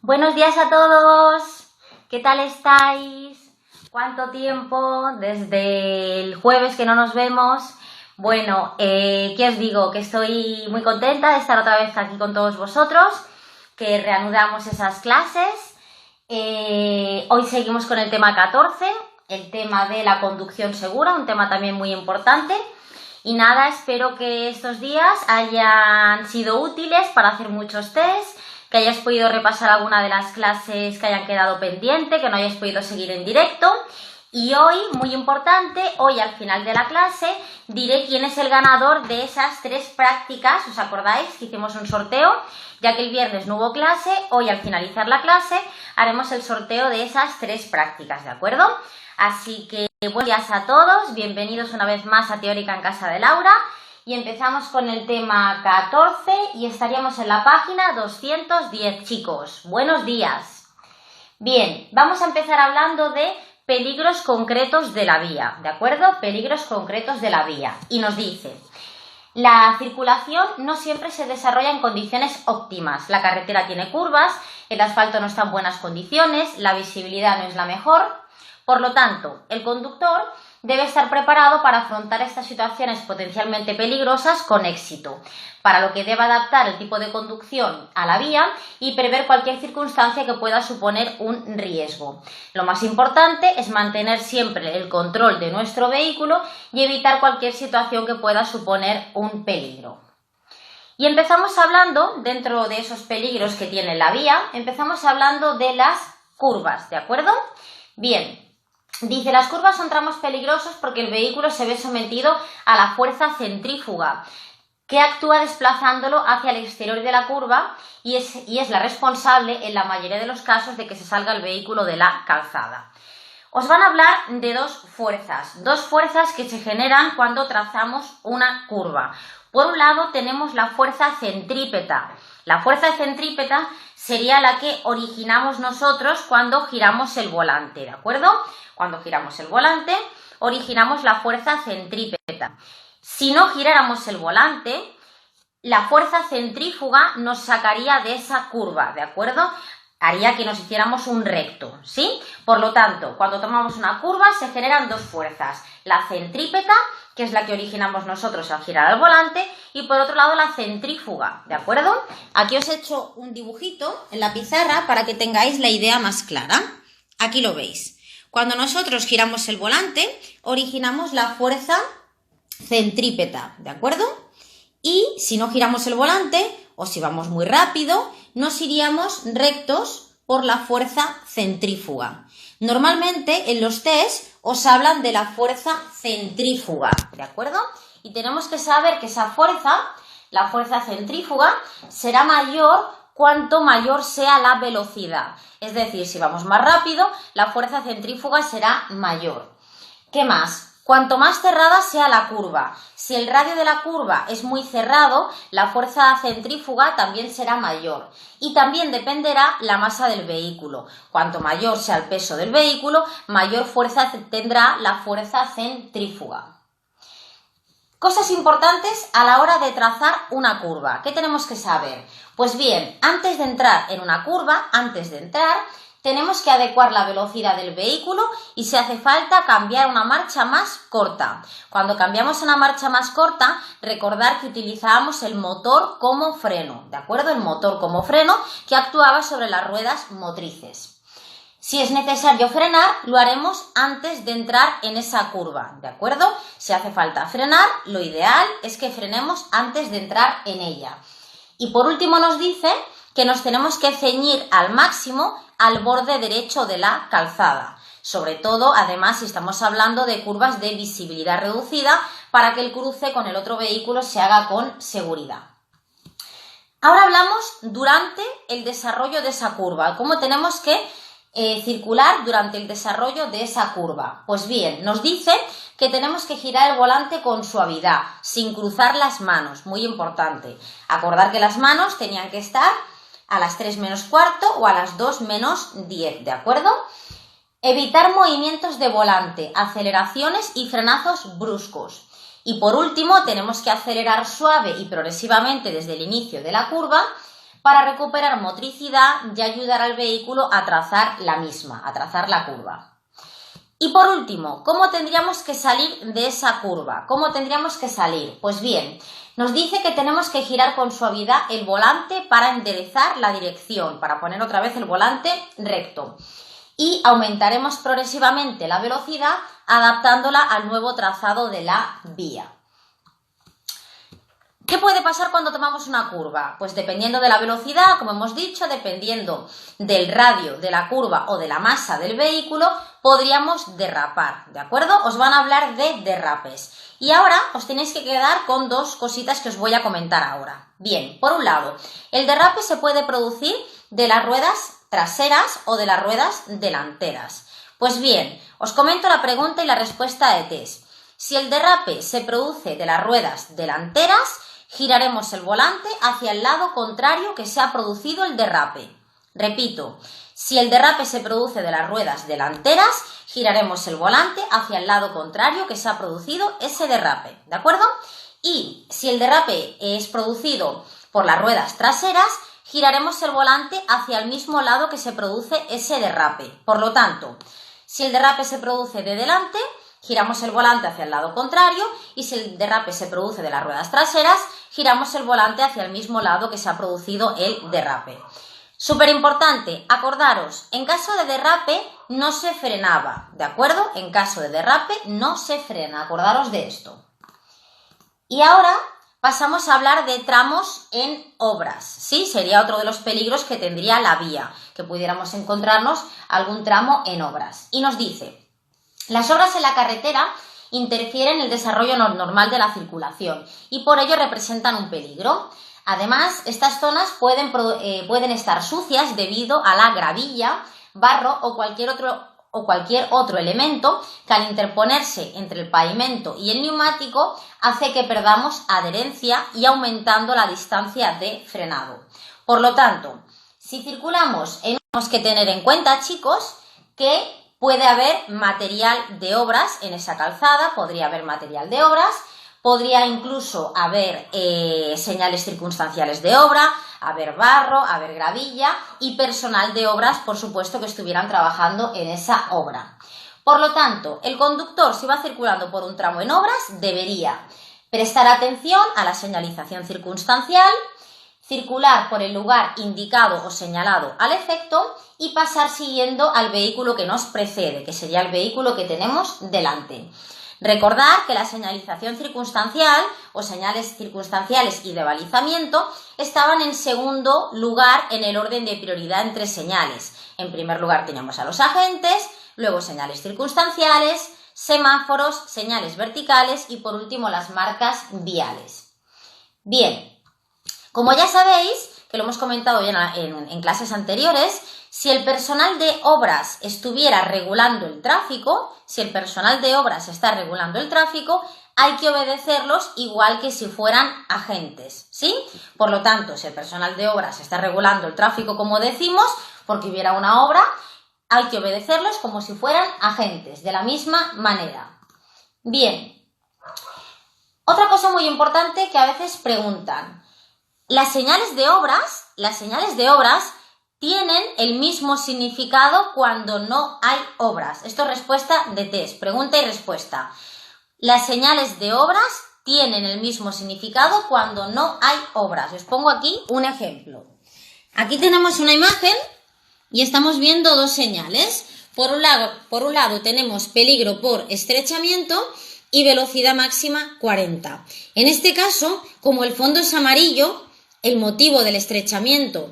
Buenos días a todos, ¿qué tal estáis? ¿Cuánto tiempo desde el jueves que no nos vemos? Bueno, ¿qué os digo? Que estoy muy contenta de estar otra vez aquí con todos vosotros, que reanudamos esas clases. Hoy seguimos con el tema 14, el tema de la conducción segura, un tema también muy importante. Y nada, espero que estos días hayan sido útiles para hacer muchos tests, que hayáis podido repasar alguna de las clases que hayan quedado pendiente, que no hayáis podido seguir en directo. Y hoy, muy importante, hoy al final de la clase diré quién es el ganador de esas 3 prácticas. ¿Os acordáis que hicimos un sorteo? Ya que el viernes no hubo clase, hoy al finalizar la clase haremos el sorteo de esas 3 prácticas, ¿de acuerdo? Así que buenos días a todos, bienvenidos una vez más a Teórica en Casa de Laura. Y empezamos con el tema 14 y estaríamos en la página 210, chicos. Buenos días. Bien, vamos a empezar hablando de peligros concretos de la vía, ¿de acuerdo? Peligros concretos de la vía. Y nos dice, la circulación no siempre se desarrolla en condiciones óptimas. La carretera tiene curvas, el asfalto no está en buenas condiciones, la visibilidad no es la mejor. Por lo tanto, el conductor debe estar preparado para afrontar estas situaciones potencialmente peligrosas con éxito, para lo que debe adaptar el tipo de conducción a la vía y prever cualquier circunstancia que pueda suponer un riesgo. Lo más importante es mantener siempre el control de nuestro vehículo y evitar cualquier situación que pueda suponer un peligro. Y empezamos hablando, dentro de esos peligros que tiene la vía, empezamos hablando de las curvas, ¿de acuerdo? Bien. Dice, las curvas son tramos peligrosos porque el vehículo se ve sometido a la fuerza centrífuga que actúa desplazándolo hacia el exterior de la curva y es la responsable en la mayoría de los casos de que se salga el vehículo de la calzada. Os van a hablar de dos fuerzas que se generan cuando trazamos una curva. Por un lado tenemos la fuerza centrípeta. La fuerza centrípeta sería la que originamos nosotros cuando giramos el volante, ¿de acuerdo? Cuando giramos el volante, originamos la fuerza centrípeta. Si no giráramos el volante, la fuerza centrífuga nos sacaría de esa curva, ¿de acuerdo? Haría que nos hiciéramos un recto, ¿sí? Por lo tanto, cuando tomamos una curva se generan dos fuerzas. La centrípeta, que es la que originamos nosotros al girar el volante, y por otro lado la centrífuga, ¿de acuerdo? Aquí os he hecho un dibujito en la pizarra para que tengáis la idea más clara. Aquí lo veis. Cuando nosotros giramos el volante, originamos la fuerza centrípeta, ¿de acuerdo? Y si no giramos el volante, o si vamos muy rápido, nos iríamos rectos por la fuerza centrífuga. Normalmente en los test os hablan de la fuerza centrífuga, ¿de acuerdo? Y tenemos que saber que esa fuerza, la fuerza centrífuga, será mayor cuanto mayor sea la velocidad. Es decir, si vamos más rápido, la fuerza centrífuga será mayor. ¿Qué más? Cuanto más cerrada sea la curva. Si el radio de la curva es muy cerrado, la fuerza centrífuga también será mayor. Y también dependerá la masa del vehículo. Cuanto mayor sea el peso del vehículo, mayor fuerza tendrá la fuerza centrífuga. Cosas importantes a la hora de trazar una curva. ¿Qué tenemos que saber? Pues bien, antes de entrar en una curva, tenemos que adecuar la velocidad del vehículo y si hace falta cambiar una marcha más corta. Cuando cambiamos una marcha más corta, recordar que utilizábamos el motor como freno, ¿de acuerdo? El motor como freno que actuaba sobre las ruedas motrices. Si es necesario frenar, lo haremos antes de entrar en esa curva, ¿de acuerdo? Si hace falta frenar, lo ideal es que frenemos antes de entrar en ella. Y por último nos dice que nos tenemos que ceñir al máximo al borde derecho de la calzada. Sobre todo, además, si estamos hablando de curvas de visibilidad reducida, para que el cruce con el otro vehículo se haga con seguridad. Ahora hablamos durante el desarrollo de esa curva, cómo tenemos que circular durante el desarrollo de esa curva. Pues bien, nos dice que tenemos que girar el volante con suavidad, sin cruzar las manos, muy importante. Acordar que las manos tenían que estar a las 3 menos cuarto o a las 2 menos 10, ¿de acuerdo? Evitar movimientos de volante, aceleraciones y frenazos bruscos. Y por último, tenemos que acelerar suave y progresivamente desde el inicio de la curva para recuperar motricidad y ayudar al vehículo a trazar la misma, a trazar la curva. Y por último, ¿cómo tendríamos que salir de esa curva? ¿Cómo tendríamos que salir? Pues bien, nos dice que tenemos que girar con suavidad el volante para enderezar la dirección, para poner otra vez el volante recto. Y aumentaremos progresivamente la velocidad adaptándola al nuevo trazado de la vía. ¿Qué puede pasar cuando tomamos una curva? Pues dependiendo de la velocidad, como hemos dicho, dependiendo del radio de la curva o de la masa del vehículo, podríamos derrapar, ¿de acuerdo? Os van a hablar de derrapes. Y ahora os tenéis que quedar con dos cositas que os voy a comentar ahora. Bien, por un lado, el derrape se puede producir de las ruedas traseras o de las ruedas delanteras. Pues bien, os comento la pregunta y la respuesta de test. Si el derrape se produce de las ruedas delanteras, giraremos el volante hacia el lado contrario que se ha producido el derrape. Repito, si el derrape se produce de las ruedas delanteras, giraremos el volante hacia el lado contrario que se ha producido ese derrape, ¿de acuerdo? Y si el derrape es producido por las ruedas traseras, giraremos el volante hacia el mismo lado que se produce ese derrape. Por lo tanto, si el derrape se produce de delante, giramos el volante hacia el lado contrario, y si el derrape se produce de las ruedas traseras, giramos el volante hacia el mismo lado que se ha producido el derrape. Súper importante, acordaros, en caso de derrape no se frenaba, ¿de acuerdo? En caso de derrape no se frena, acordaros de esto. Y ahora pasamos a hablar de tramos en obras, ¿sí? Sería otro de los peligros que tendría la vía, que pudiéramos encontrarnos algún tramo en obras. Y nos dice: las obras en la carretera interfieren en el desarrollo normal de la circulación y por ello representan un peligro. Además, estas zonas pueden estar sucias debido a la gravilla, barro o cualquier otro elemento que al interponerse entre el pavimento y el neumático hace que perdamos adherencia y aumentando la distancia de frenado. Por lo tanto, si circulamos, tenemos que tener en cuenta, chicos, que puede haber material de obras en esa calzada, podría haber material de obras, podría incluso haber señales circunstanciales de obra, haber barro, haber gravilla y personal de obras, por supuesto, que estuvieran trabajando en esa obra. Por lo tanto, el conductor, si va circulando por un tramo en obras, debería prestar atención a la señalización circunstancial, circular por el lugar indicado o señalado al efecto y pasar siguiendo al vehículo que nos precede, que sería el vehículo que tenemos delante. Recordar que la señalización circunstancial o señales circunstanciales y de balizamiento estaban en segundo lugar en el orden de prioridad entre señales. En primer lugar teníamos a los agentes, luego señales circunstanciales, semáforos, señales verticales y por último las marcas viales. Bien, como ya sabéis, que lo hemos comentado ya en clases anteriores, si el personal de obras estuviera regulando el tráfico, si el personal de obras está regulando el tráfico, hay que obedecerlos igual que si fueran agentes, ¿sí? Por lo tanto, si el personal de obras está regulando el tráfico, como decimos, porque hubiera una obra, hay que obedecerlos como si fueran agentes, de la misma manera. Bien, otra cosa muy importante que a veces preguntan: las señales de obras tienen el mismo significado cuando no hay obras. Esto es respuesta de test, pregunta y respuesta. Las señales de obras tienen el mismo significado cuando no hay obras. Os pongo aquí un ejemplo. Aquí tenemos una imagen y estamos viendo dos señales. Por un lado tenemos peligro por estrechamiento y velocidad máxima 40. En este caso, como el fondo es amarillo, el motivo del estrechamiento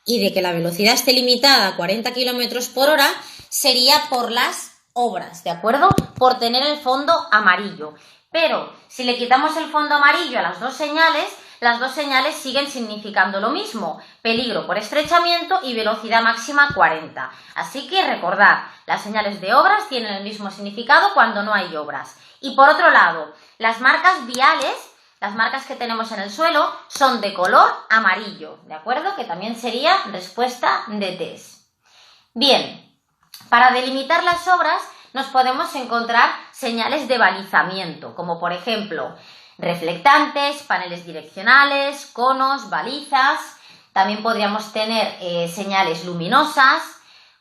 y de que la velocidad esté limitada a 40 km por hora sería por las obras, ¿de acuerdo? Por tener el fondo amarillo. Pero si le quitamos el fondo amarillo a las dos señales siguen significando lo mismo: peligro por estrechamiento y velocidad máxima 40. Así que recordad, las señales de obras tienen el mismo significado cuando no hay obras. Y por otro lado, las marcas viales, las marcas que tenemos en el suelo, son de color amarillo, ¿de acuerdo? Que también sería respuesta de test. Bien, para delimitar las obras nos podemos encontrar señales de balizamiento, como por ejemplo reflectantes, paneles direccionales, conos, balizas. También podríamos tener señales luminosas,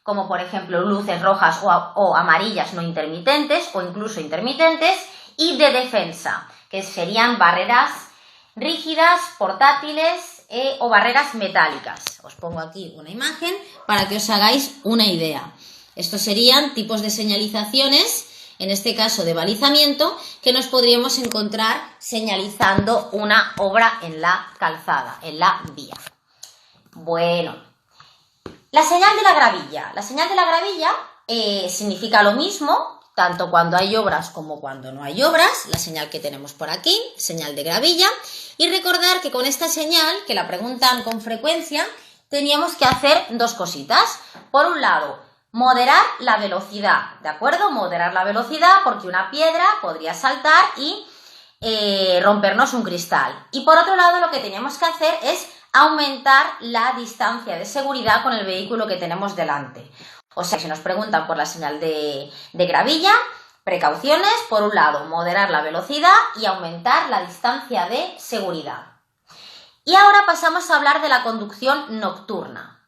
como por ejemplo luces rojas o amarillas no intermitentes o incluso intermitentes, y de defensa, que serían barreras rígidas, portátiles o barreras metálicas. Os pongo aquí una imagen para que os hagáis una idea. Estos serían tipos de señalizaciones, en este caso de balizamiento, que nos podríamos encontrar señalizando una obra en la calzada, en la vía. Bueno, la señal de la gravilla. La señal de la gravilla significa lo mismo, tanto cuando hay obras como cuando no hay obras. La señal que tenemos por aquí, señal de gravilla. Y recordar que con esta señal, que la preguntan con frecuencia, teníamos que hacer dos cositas. Por un lado, moderar la velocidad, ¿de acuerdo? Moderar la velocidad porque una piedra podría saltar y rompernos un cristal. Y por otro lado, lo que teníamos que hacer es aumentar la distancia de seguridad con el vehículo que tenemos delante. O sea, si nos preguntan por la señal de gravilla, precauciones, por un lado, moderar la velocidad y aumentar la distancia de seguridad. Y ahora pasamos a hablar de la conducción nocturna.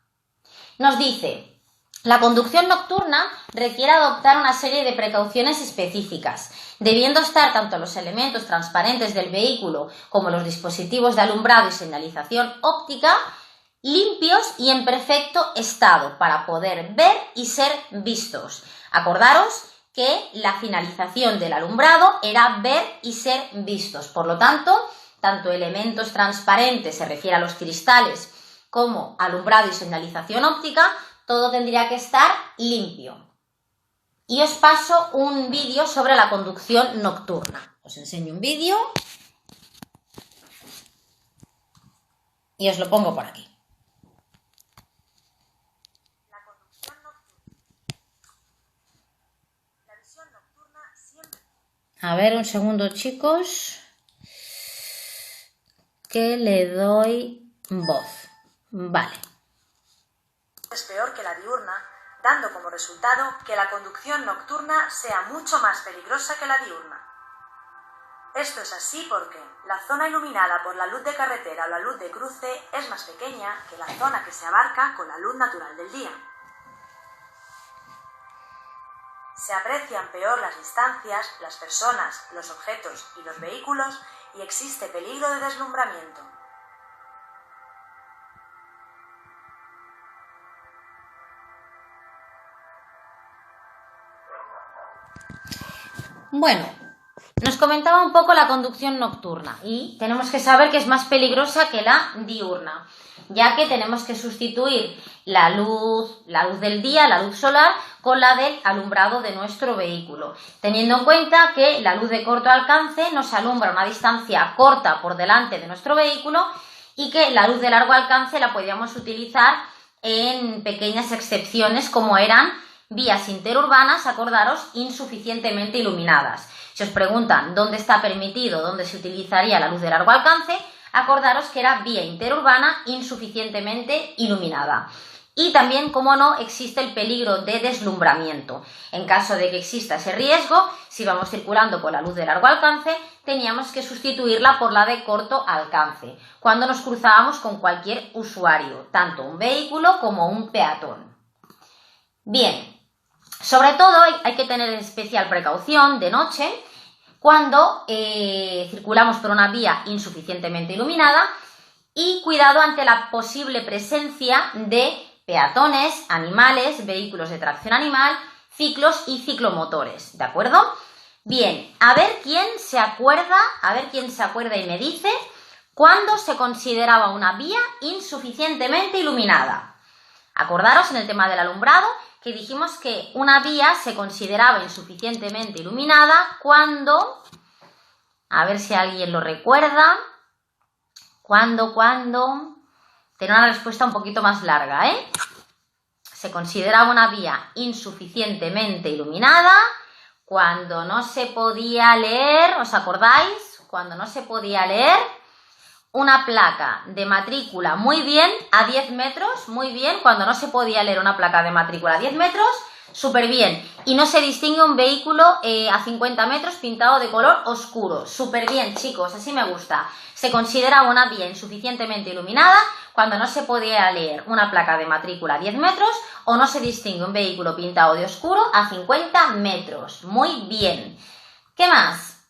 Nos dice, la conducción nocturna requiere adoptar una serie de precauciones específicas, debiendo estar tanto los elementos transparentes del vehículo como los dispositivos de alumbrado y señalización óptica limpios y en perfecto estado para poder ver y ser vistos. Acordaros que la finalización del alumbrado era ver y ser vistos. Por lo tanto elementos transparentes, se refiere a los cristales, como alumbrado y señalización óptica, todo tendría que estar limpio. Y os paso un vídeo sobre la conducción nocturna. Os enseño un vídeo y os lo pongo por aquí. La conducción nocturna. La visión nocturna siempre... A ver, un segundo, chicos, que le doy voz. Vale. Es peor que la diurna, dando como resultado que la conducción nocturna sea mucho más peligrosa que la diurna. Esto es así porque la zona iluminada por la luz de carretera o la luz de cruce es más pequeña que la zona que se abarca con la luz natural del día. Se aprecian peor las distancias, las personas, los objetos y los vehículos y existe peligro de deslumbramiento. Bueno, nos comentaba un poco la conducción nocturna y tenemos que saber que es más peligrosa que la diurna, ya que tenemos que sustituir la luz del día, la luz solar, con la del alumbrado de nuestro vehículo, teniendo en cuenta que la luz de corto alcance nos alumbra una distancia corta por delante de nuestro vehículo y que la luz de largo alcance la podíamos utilizar en pequeñas excepciones como eran vías interurbanas, acordaros, insuficientemente iluminadas. Si os preguntan dónde está permitido, dónde se utilizaría la luz de largo alcance, acordaros que era vía interurbana insuficientemente iluminada. Y también, como no, existe el peligro de deslumbramiento. En caso de que exista ese riesgo, si vamos circulando con la luz de largo alcance, teníamos que sustituirla por la de corto alcance, cuando nos cruzábamos con cualquier usuario, tanto un vehículo como un peatón. Bien, sobre todo hay que tener especial precaución de noche cuando circulamos por una vía insuficientemente iluminada y cuidado ante la posible presencia de peatones, animales, vehículos de tracción animal, ciclos y ciclomotores, ¿de acuerdo? Bien, a ver quién se acuerda y me dice cuándo se consideraba una vía insuficientemente iluminada. Acordaros en el tema del alumbrado que dijimos que una vía se consideraba insuficientemente iluminada cuando, a ver si alguien lo recuerda, cuando, tiene una respuesta un poquito más larga, ¿eh? Se consideraba una vía insuficientemente iluminada cuando no se podía leer, ¿os acordáis? Cuando no se podía leer una placa de matrícula muy bien a 10 metros, muy bien, cuando no se podía leer una placa de matrícula a 10 metros, súper bien. Y no se distingue un vehículo a 50 metros pintado de color oscuro. Súper bien, chicos, así me gusta. Se considera una vía insuficientemente iluminada cuando no se podía leer una placa de matrícula a 10 metros o no se distingue un vehículo pintado de oscuro a 50 metros. Muy bien. ¿Qué más?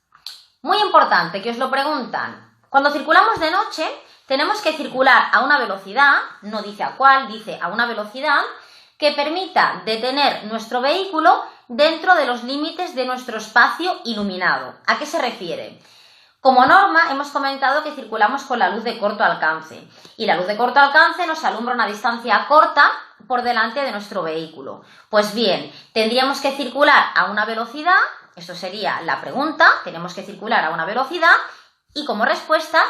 Muy importante, que os lo preguntan. Cuando circulamos de noche, tenemos que circular a una velocidad, no dice a cuál, dice a una velocidad que permita detener nuestro vehículo dentro de los límites de nuestro espacio iluminado. ¿A qué se refiere? Como norma, hemos comentado que circulamos con la luz de corto alcance y la luz de corto alcance nos alumbra una distancia corta por delante de nuestro vehículo. Pues bien, tendríamos que circular a una velocidad, esto sería la pregunta, tenemos que circular a una velocidad y como respuesta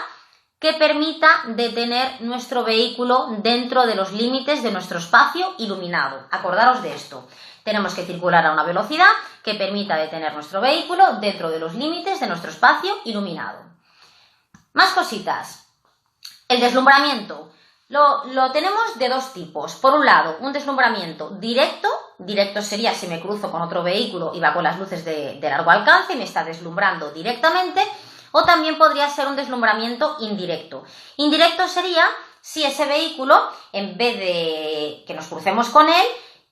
que permita detener nuestro vehículo dentro de los límites de nuestro espacio iluminado. Acordaros de esto. Tenemos que circular a una velocidad que permita detener nuestro vehículo dentro de los límites de nuestro espacio iluminado. Más cositas. El deslumbramiento. Lo tenemos de dos tipos. Por un lado, un deslumbramiento directo. Directo sería si me cruzo con otro vehículo y va con las luces de largo alcance y me está deslumbrando directamente. O también podría ser un deslumbramiento indirecto. Indirecto sería si ese vehículo, en vez de que nos crucemos con él,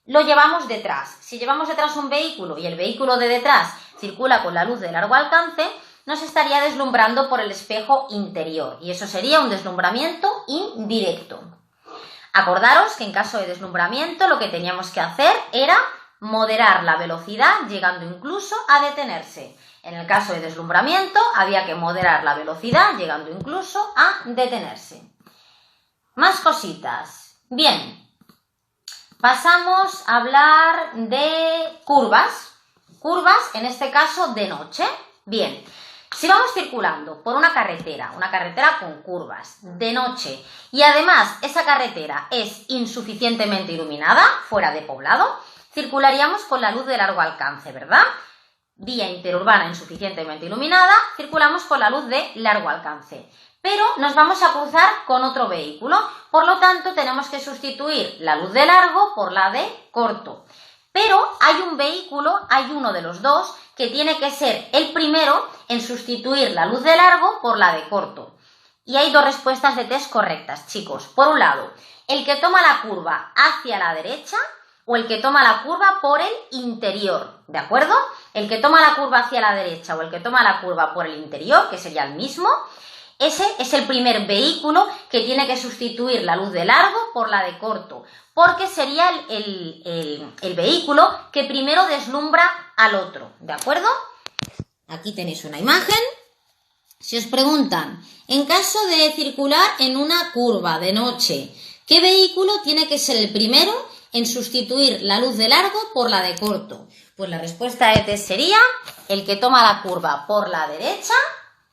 lo llevamos detrás. Si llevamos detrás un vehículo y el vehículo de detrás circula con la luz de largo alcance, nos estaría deslumbrando por el espejo interior. Y eso sería un deslumbramiento indirecto. Acordaros que en caso de deslumbramiento lo que teníamos que hacer era moderar la velocidad, llegando incluso a detenerse. En el caso de deslumbramiento había que moderar la velocidad, llegando incluso a detenerse. Más cositas. Bien, pasamos a hablar de curvas. Curvas, en este caso, de noche. Bien, si vamos circulando por una carretera con curvas, de noche, y además esa carretera es insuficientemente iluminada, fuera de poblado, circularíamos con la luz de largo alcance, ¿verdad? Vía interurbana insuficientemente iluminada, circulamos con la luz de largo alcance. Pero nos vamos a cruzar con otro vehículo, por lo tanto tenemos que sustituir la luz de largo por la de corto. Pero hay un vehículo, hay uno de los dos, que tiene que ser el primero en sustituir la luz de largo por la de corto. Y hay dos respuestas de test correctas, chicos. Por un lado, el que toma la curva hacia la derecha o el que toma la curva por el interior, ¿de acuerdo? El que toma la curva hacia la derecha o el que toma la curva por el interior, que sería el mismo, ese es el primer vehículo que tiene que sustituir la luz de largo por la de corto, porque sería el vehículo que primero deslumbra al otro, ¿de acuerdo? Aquí tenéis una imagen. Si os preguntan, en caso de circular en una curva de noche, ¿qué vehículo tiene que ser el primero en sustituir la luz de largo por la de corto? Pues la respuesta de test sería el que toma la curva por la derecha,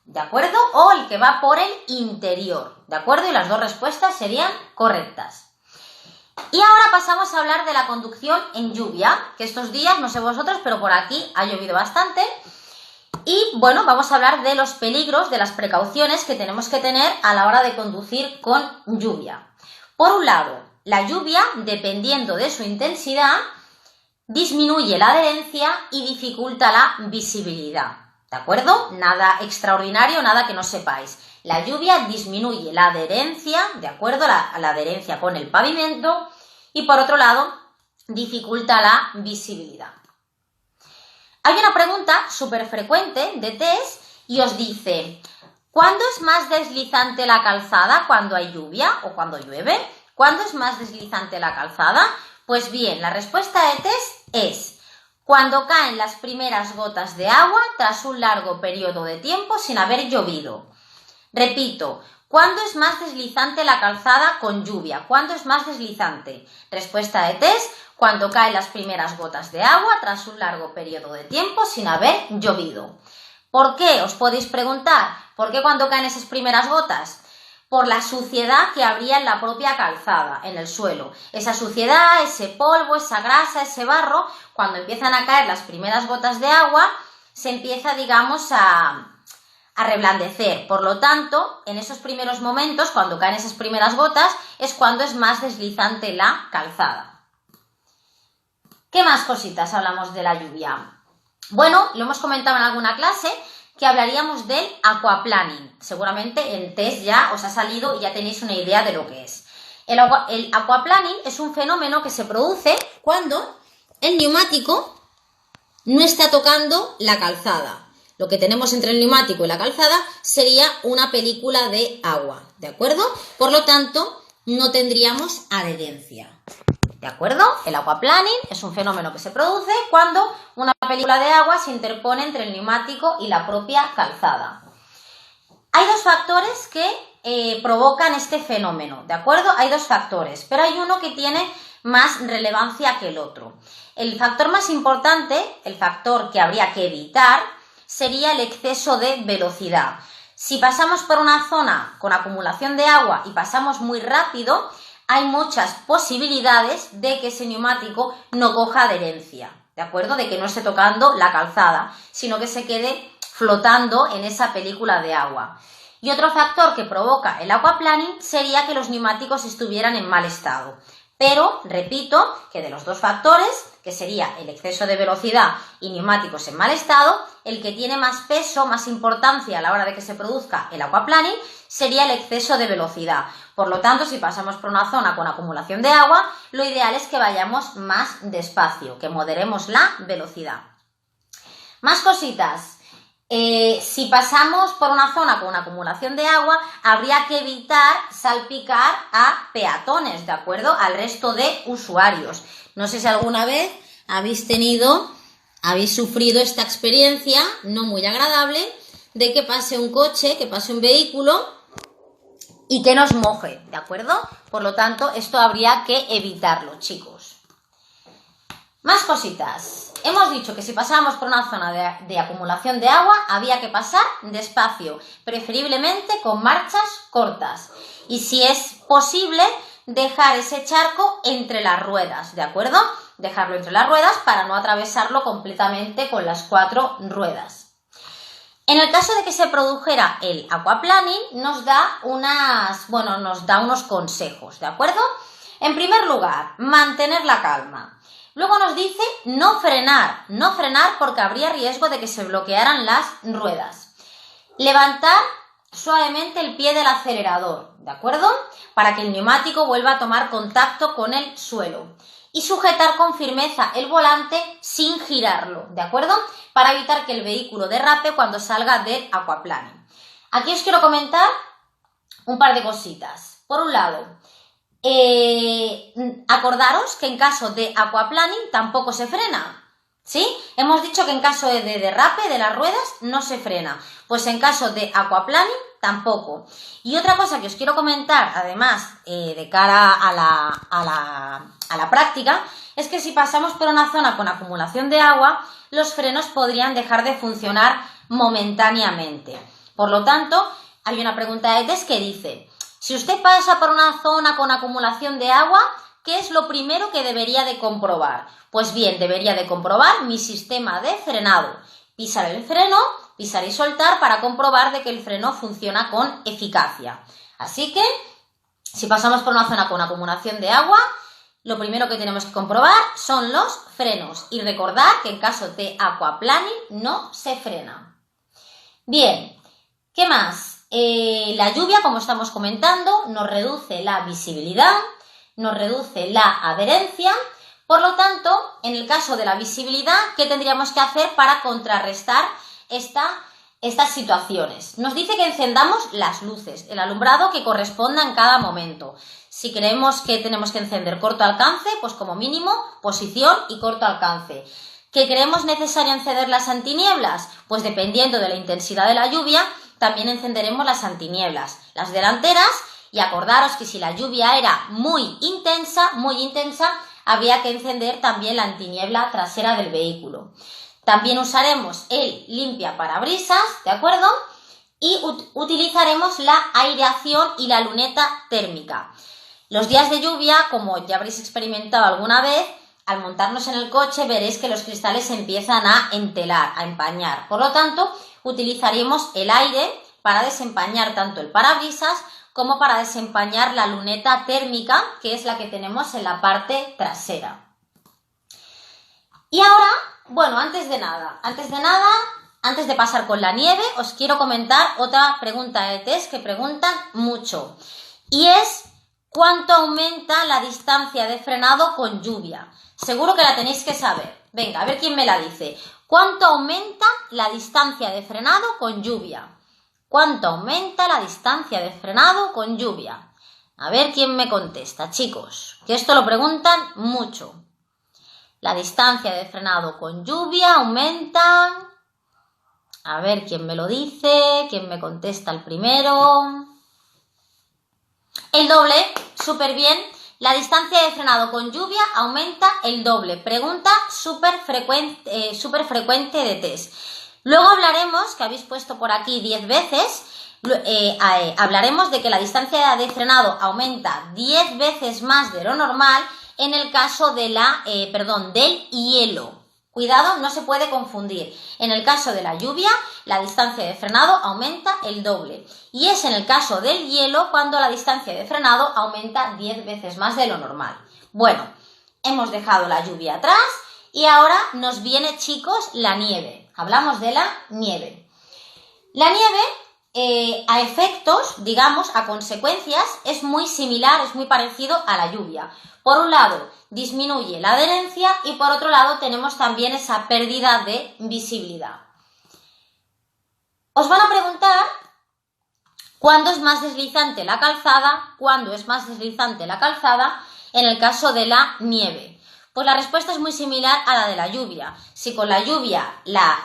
¿de acuerdo? O el que va por el interior, ¿de acuerdo? Y las dos respuestas serían correctas. Y ahora pasamos a hablar de la conducción en lluvia, que estos días, no sé vosotros, pero por aquí ha llovido bastante. Y bueno, vamos a hablar de los peligros, de las precauciones que tenemos que tener a la hora de conducir con lluvia. Por un lado, la lluvia, dependiendo de su intensidad, disminuye la adherencia y dificulta la visibilidad, ¿de acuerdo? Nada extraordinario, nada que no sepáis. La lluvia disminuye la adherencia, ¿de acuerdo? La adherencia con el pavimento y por otro lado, dificulta la visibilidad. Hay una pregunta súper frecuente de test y os dice, ¿cuándo es más deslizante la calzada? ¿Cuando hay lluvia o cuando llueve? ¿Cuándo es más deslizante la calzada? Pues bien, la respuesta de test es cuando caen las primeras gotas de agua tras un largo periodo de tiempo sin haber llovido. Repito, ¿cuándo es más deslizante la calzada con lluvia? ¿Cuándo es más deslizante? Respuesta de test, cuando caen las primeras gotas de agua tras un largo periodo de tiempo sin haber llovido. ¿Por qué? Os podéis preguntar. ¿Por qué cuando caen esas primeras gotas? Por la suciedad que habría en la propia calzada, en el suelo. Esa suciedad, ese polvo, esa grasa, ese barro, cuando empiezan a caer las primeras gotas de agua, se empieza, digamos, a reblandecer. Por lo tanto, en esos primeros momentos, cuando caen esas primeras gotas, es cuando es más deslizante la calzada. ¿Qué más cositas hablamos de la lluvia? Bueno, lo hemos comentado en alguna clase, que hablaríamos del aquaplaning. Seguramente en test ya os ha salido y ya tenéis una idea de lo que es. El aquaplaning es un fenómeno que se produce cuando el neumático no está tocando la calzada. Lo que tenemos entre el neumático y la calzada sería una película de agua, ¿de acuerdo? Por lo tanto, no tendríamos adherencia, ¿de acuerdo? El aquaplaning es un fenómeno que se produce cuando una película de agua se interpone entre el neumático y la propia calzada. Hay dos factores que provocan este fenómeno, ¿de acuerdo? Hay dos factores, pero hay uno que tiene más relevancia que el otro. El factor más importante, el factor que habría que evitar, sería el exceso de velocidad. Si pasamos por una zona con acumulación de agua y pasamos muy rápido, hay muchas posibilidades de que ese neumático no coja adherencia, ¿de acuerdo? De que no esté tocando la calzada, sino que se quede flotando en esa película de agua. Y otro factor que provoca el aquaplaning sería que los neumáticos estuvieran en mal estado. Pero, repito, que de los dos factores, que sería el exceso de velocidad y neumáticos en mal estado, el que tiene más peso, más importancia a la hora de que se produzca el aquaplaning, sería el exceso de velocidad. Por lo tanto, si pasamos por una zona con acumulación de agua, lo ideal es que vayamos más despacio, que moderemos la velocidad. Más cositas. Si pasamos por una zona con acumulación de agua, habría que evitar salpicar a peatones, ¿de acuerdo? Al resto de usuarios. No sé si alguna vez habéis sufrido esta experiencia no muy agradable de que pase un coche, que pase un vehículo y que nos moje, ¿de acuerdo? Por lo tanto, esto habría que evitarlo, chicos. Más cositas. Hemos dicho que si pasábamos por una zona de acumulación de agua, había que pasar despacio, preferiblemente con marchas cortas. Y si es posible, dejar ese charco entre las ruedas, ¿de acuerdo? Dejarlo entre las ruedas para no atravesarlo completamente con las 4 ruedas. En el caso de que se produjera el aquaplaning, nos da unos consejos, ¿de acuerdo? En primer lugar, mantener la calma. Luego nos dice no frenar porque habría riesgo de que se bloquearan las ruedas. Levantar suavemente el pie del acelerador, ¿de acuerdo? Para que el neumático vuelva a tomar contacto con el suelo. Y sujetar con firmeza el volante sin girarlo, ¿de acuerdo? Para evitar que el vehículo derrape cuando salga del aquaplaning. Aquí os quiero comentar un par de cositas. Por un lado, acordaros que en caso de aquaplaning tampoco se frena, ¿sí? Hemos dicho que en caso de derrape de las ruedas no se frena, pues en caso de aquaplaning tampoco. Y otra cosa que os quiero comentar, además de cara a la práctica, es que si pasamos por una zona con acumulación de agua, los frenos podrían dejar de funcionar momentáneamente. Por lo tanto, hay una pregunta de test que dice: si usted pasa por una zona con acumulación de agua, ¿qué es lo primero que debería de comprobar? Pues bien, debería de comprobar mi sistema de frenado. Pisar el freno, pisar y soltar para comprobar de que el freno funciona con eficacia. Así que, si pasamos por una zona con acumulación de agua, lo primero que tenemos que comprobar son los frenos. Y recordar que en caso de aquaplaning no se frena. Bien, ¿qué más? La lluvia, como estamos comentando, nos reduce la visibilidad, nos reduce la adherencia. Por lo tanto, en el caso de la visibilidad, ¿qué tendríamos que hacer para contrarrestar estas situaciones? Nos dice que encendamos las luces, el alumbrado que corresponda en cada momento. Si creemos que tenemos que encender corto alcance, pues como mínimo posición y corto alcance. ¿Que creemos necesario encender las antinieblas? Pues dependiendo de la intensidad de la lluvia, también encenderemos las antinieblas, las delanteras, y acordaros que si la lluvia era muy intensa, había que encender también la antiniebla trasera del vehículo. También usaremos el limpia parabrisas, ¿de acuerdo? Y utilizaremos la aireación y la luneta térmica. Los días de lluvia, como ya habréis experimentado alguna vez, al montarnos en el coche veréis que los cristales se empiezan a entelar, a empañar. Por lo tanto, utilizaremos el aire para desempañar tanto el parabrisas como para desempañar la luneta térmica, que es la que tenemos en la parte trasera. Y ahora, bueno, antes de pasar con la nieve, os quiero comentar otra pregunta de test que preguntan mucho. Y es, ¿Cuánto aumenta la distancia de frenado con lluvia? Seguro que la tenéis que saber. Venga, a ver quién me la dice. ¿Cuánto aumenta la distancia de frenado con lluvia? ¿Cuánto aumenta la distancia de frenado con lluvia? A ver quién me contesta, chicos, que esto lo preguntan mucho. La distancia de frenado con lluvia aumenta. A ver quién me lo dice, quién me contesta el primero. El doble, súper bien. La distancia de frenado con lluvia aumenta el doble. Pregunta súper frecuente de test. Luego hablaremos, que habéis puesto por aquí 10 veces, hablaremos de que la distancia de frenado aumenta 10 veces más de lo normal en el caso de del hielo. Cuidado, no se puede confundir. En el caso de la lluvia, la distancia de frenado aumenta el doble. Y es en el caso del hielo cuando la distancia de frenado aumenta 10 veces más de lo normal. Bueno, hemos dejado la lluvia atrás y ahora nos viene, chicos, la nieve. Hablamos de la nieve. La nieve, a efectos, digamos, a consecuencias, es muy similar, es muy parecido a la lluvia. Por un lado, disminuye la adherencia y por otro lado tenemos también esa pérdida de visibilidad. Os van a preguntar cuándo es más deslizante la calzada, cuándo es más deslizante la calzada en el caso de la nieve. Pues la respuesta es muy similar a la de la lluvia. Si con la lluvia la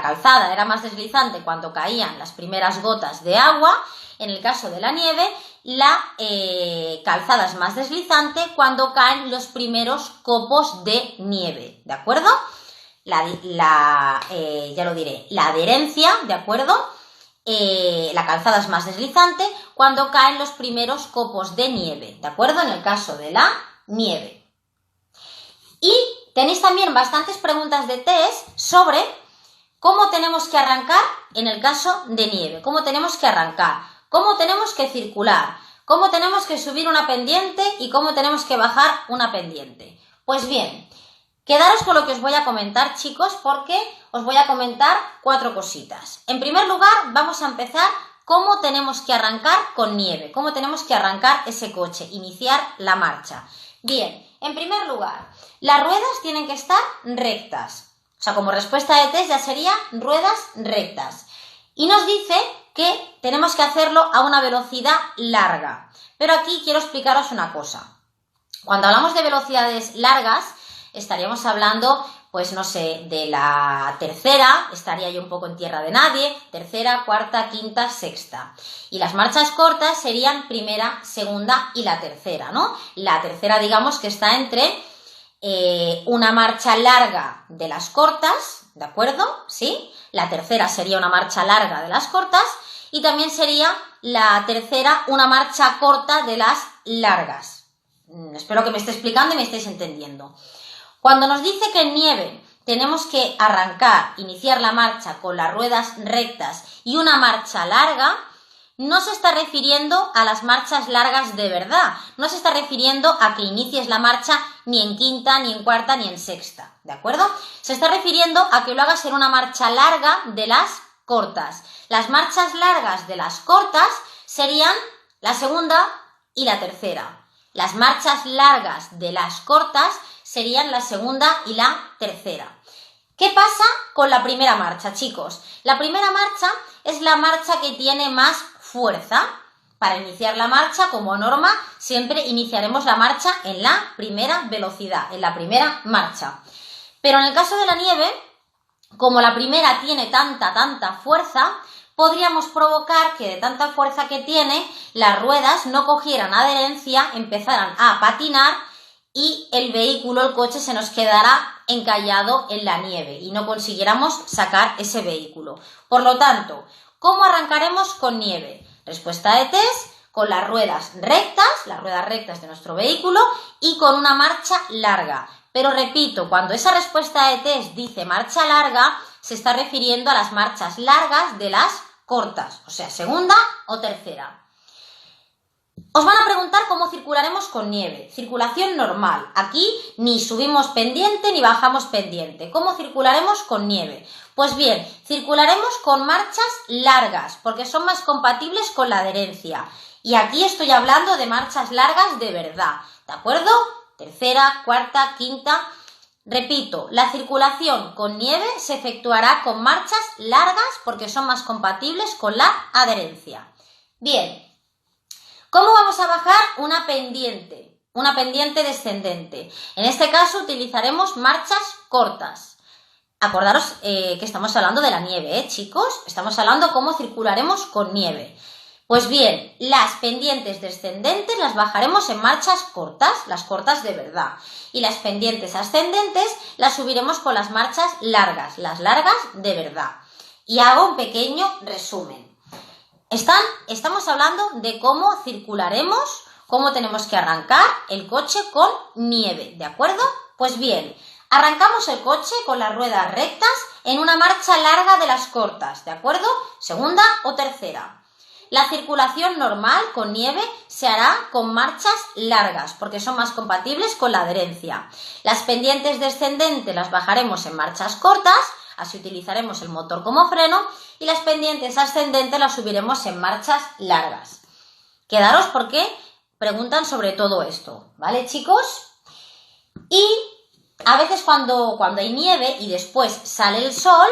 calzada era más deslizante cuando caían las primeras gotas de agua, en el caso de la nieve, la calzada es más deslizante cuando caen los primeros copos de nieve, ¿de acuerdo? Ya lo diré, la adherencia, ¿de acuerdo? La calzada es más deslizante cuando caen los primeros copos de nieve, ¿de acuerdo? En el caso de la nieve. Y tenéis también bastantes preguntas de test sobre cómo tenemos que arrancar en el caso de nieve, cómo tenemos que arrancar, cómo tenemos que circular, cómo tenemos que subir una pendiente y cómo tenemos que bajar una pendiente. Pues bien, quedaros con lo que os voy a comentar, chicos, porque os voy a comentar 4 cositas. En primer lugar, vamos a empezar cómo tenemos que arrancar con nieve, cómo tenemos que arrancar ese coche, iniciar la marcha. Bien, en primer lugar, las ruedas tienen que estar rectas. O sea, como respuesta de test ya sería ruedas rectas. Y nos dice que tenemos que hacerlo a una velocidad larga. Pero aquí quiero explicaros una cosa. Cuando hablamos de velocidades largas, estaríamos hablando, pues no sé, de la tercera, estaría yo un poco en tierra de nadie, tercera, cuarta, quinta, sexta. Y las marchas cortas serían primera, segunda y la tercera, ¿no? La tercera, digamos, que está entre una marcha larga de las cortas, ¿de acuerdo? ¿Sí? La tercera sería una marcha larga de las cortas y también sería la tercera una marcha corta de las largas. Espero que me esté explicando y me estéis entendiendo. Cuando nos dice que en nieve tenemos que arrancar, iniciar la marcha con las ruedas rectas y una marcha larga, no se está refiriendo a las marchas largas de verdad, no se está refiriendo a que inicies la marcha ni en quinta, ni en cuarta, ni en sexta, ¿de acuerdo? Se está refiriendo a que lo hagas en una marcha larga de las cortas. Las marchas largas de las cortas serían la segunda y la tercera. Las marchas largas de las cortas serían la segunda y la tercera. ¿Qué pasa con la primera marcha, chicos? La primera marcha es la marcha que tiene más fuerza. Para iniciar la marcha, como norma, siempre iniciaremos la marcha en la primera velocidad, en la primera marcha. Pero en el caso de la nieve, como la primera tiene tanta fuerza, podríamos provocar que de tanta fuerza que tiene, las ruedas no cogieran adherencia, empezaran a patinar y el vehículo, el coche, se nos quedará encallado en la nieve y no consiguiéramos sacar ese vehículo. Por lo tanto, ¿cómo arrancaremos con nieve? Respuesta de test, con las ruedas rectas de nuestro vehículo y con una marcha larga. Pero repito, cuando esa respuesta de test dice marcha larga, se está refiriendo a las marchas largas de las cortas, o sea, segunda o tercera. Os van a preguntar cómo circularemos con nieve. Circulación normal. Aquí ni subimos pendiente ni bajamos pendiente. ¿Cómo circularemos con nieve? Pues bien, circularemos con marchas largas porque son más compatibles con la adherencia. Y aquí estoy hablando de marchas largas de verdad, ¿de acuerdo? Tercera, cuarta, quinta. Repito, la circulación con nieve se efectuará con marchas largas porque son más compatibles con la adherencia. Bien, ¿cómo vamos a bajar una pendiente? Una pendiente descendente. En este caso utilizaremos marchas cortas. Acordaros que estamos hablando de la nieve, chicos. Estamos hablando cómo circularemos con nieve. Pues bien, las pendientes descendentes las bajaremos en marchas cortas, las cortas de verdad. Y las pendientes ascendentes las subiremos con las marchas largas, las largas de verdad. Y hago un pequeño resumen. Estamos hablando de cómo circularemos, cómo tenemos que arrancar el coche con nieve, ¿de acuerdo? Pues bien, arrancamos el coche con las ruedas rectas en una marcha larga de las cortas, ¿de acuerdo? Segunda o tercera. La circulación normal con nieve se hará con marchas largas porque son más compatibles con la adherencia. Las pendientes descendentes las bajaremos en marchas cortas, así utilizaremos el motor como freno, y las pendientes ascendentes las subiremos en marchas largas. Quedaros porque preguntan sobre todo esto, ¿vale, chicos? Y a veces cuando hay nieve y después sale el sol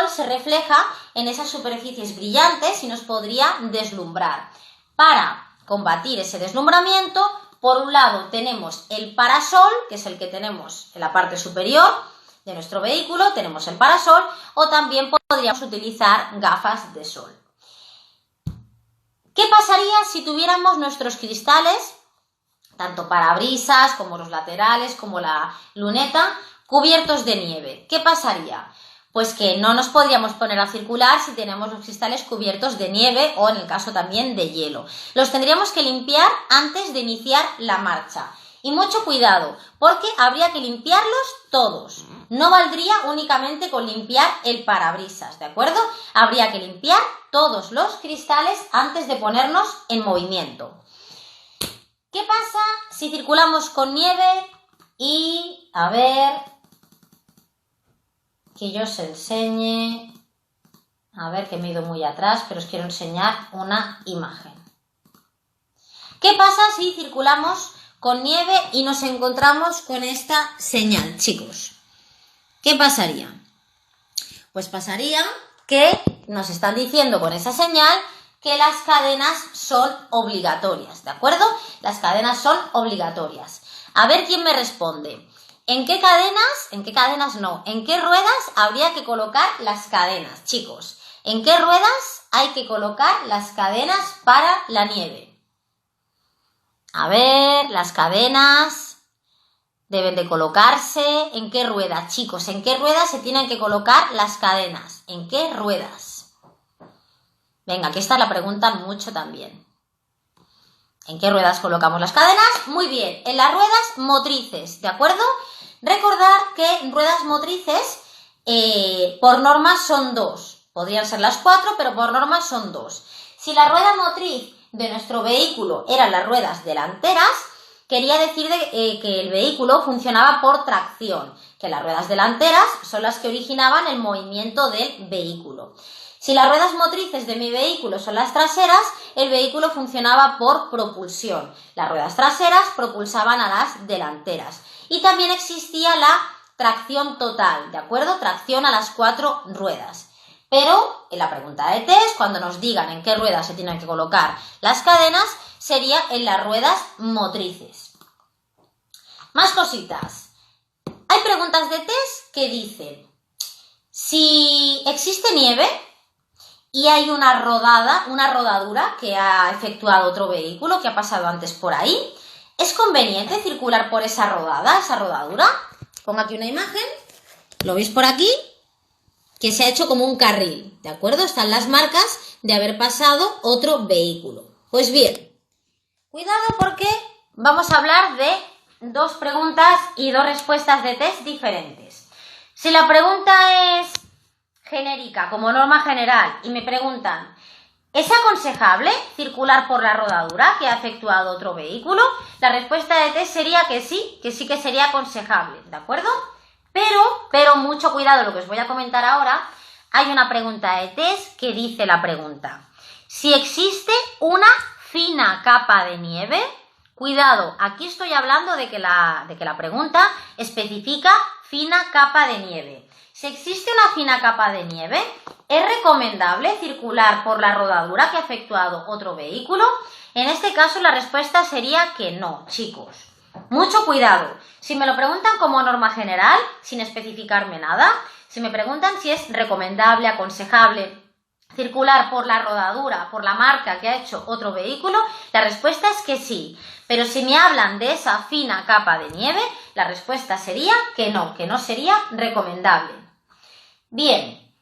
se refleja en esas superficies brillantes y nos podría deslumbrar. Para combatir ese deslumbramiento, por un lado tenemos el parasol, que es el que tenemos en la parte superior de nuestro vehículo, tenemos el parasol, o también podríamos utilizar gafas de sol. ¿Qué pasaría si tuviéramos nuestros cristales, tanto parabrisas como los laterales, como la luneta, cubiertos de nieve? ¿Qué pasaría? Pues que no nos podríamos poner a circular si tenemos los cristales cubiertos de nieve o en el caso también de hielo. Los tendríamos que limpiar antes de iniciar la marcha. Y mucho cuidado, porque habría que limpiarlos todos. No valdría únicamente con limpiar el parabrisas, ¿de acuerdo? Habría que limpiar todos los cristales antes de ponernos en movimiento. ¿Qué pasa si circulamos con nieve? Y, a ver, que yo os enseñe. A ver, que me he ido muy atrás, pero os quiero enseñar una imagen. ¿Qué pasa si circulamos con nieve y nos encontramos con esta señal, chicos? ¿Qué pasaría? Pues pasaría que nos están diciendo con esa señal que las cadenas son obligatorias, ¿de acuerdo? Las cadenas son obligatorias. A ver quién me responde. ¿En qué ruedas habría que colocar las cadenas, chicos? ¿En qué ruedas hay que colocar las cadenas para la nieve? A ver, las cadenas deben de colocarse. ¿En qué ruedas, chicos? ¿En qué ruedas se tienen que colocar las cadenas? ¿En qué ruedas? Venga, que esta la preguntan mucho también. ¿En qué ruedas colocamos las cadenas? Muy bien, en las ruedas motrices, ¿de acuerdo? Recordar que ruedas motrices por norma son 2. Podrían ser las 4, pero por norma son 2. Si la rueda motriz de nuestro vehículo eran las ruedas delanteras, quería decir que el vehículo funcionaba por tracción, que las ruedas delanteras son las que originaban el movimiento del vehículo. Si las ruedas motrices de mi vehículo son las traseras, el vehículo funcionaba por propulsión. Las ruedas traseras propulsaban a las delanteras. Y también existía la tracción total, ¿de acuerdo? Tracción a las 4 ruedas. Pero en la pregunta de test, cuando nos digan en qué ruedas se tienen que colocar las cadenas, sería en las ruedas motrices. Más cositas. Hay preguntas de test que dicen, si existe nieve y hay una rodadura que ha efectuado otro vehículo que ha pasado antes por ahí, ¿es conveniente circular por esa rodadura? Pongo aquí una imagen, ¿lo veis por aquí? Que se ha hecho como un carril, ¿de acuerdo? Están las marcas de haber pasado otro vehículo. Pues bien, cuidado porque vamos a hablar de 2 preguntas y 2 respuestas de test diferentes. Si la pregunta es genérica, como norma general, y me preguntan, ¿es aconsejable circular por la rodadura que ha efectuado otro vehículo? La respuesta de test sería que sí que sería aconsejable, ¿de acuerdo? Pero mucho cuidado, lo que os voy a comentar ahora, hay una pregunta de test que dice la pregunta, si existe una fina capa de nieve? Cuidado, aquí estoy hablando de que la pregunta especifica fina capa de nieve. Si existe una fina capa de nieve, ¿es recomendable circular por la rodadura que ha efectuado otro vehículo? En este caso la respuesta sería que no, chicos. Mucho cuidado. Si me lo preguntan como norma general, sin especificarme nada, si me preguntan si es recomendable, aconsejable circular por la rodadura, por la marca que ha hecho otro vehículo, la respuesta es que sí. Pero si me hablan de esa fina capa de nieve, la respuesta sería que no sería recomendable. Bien,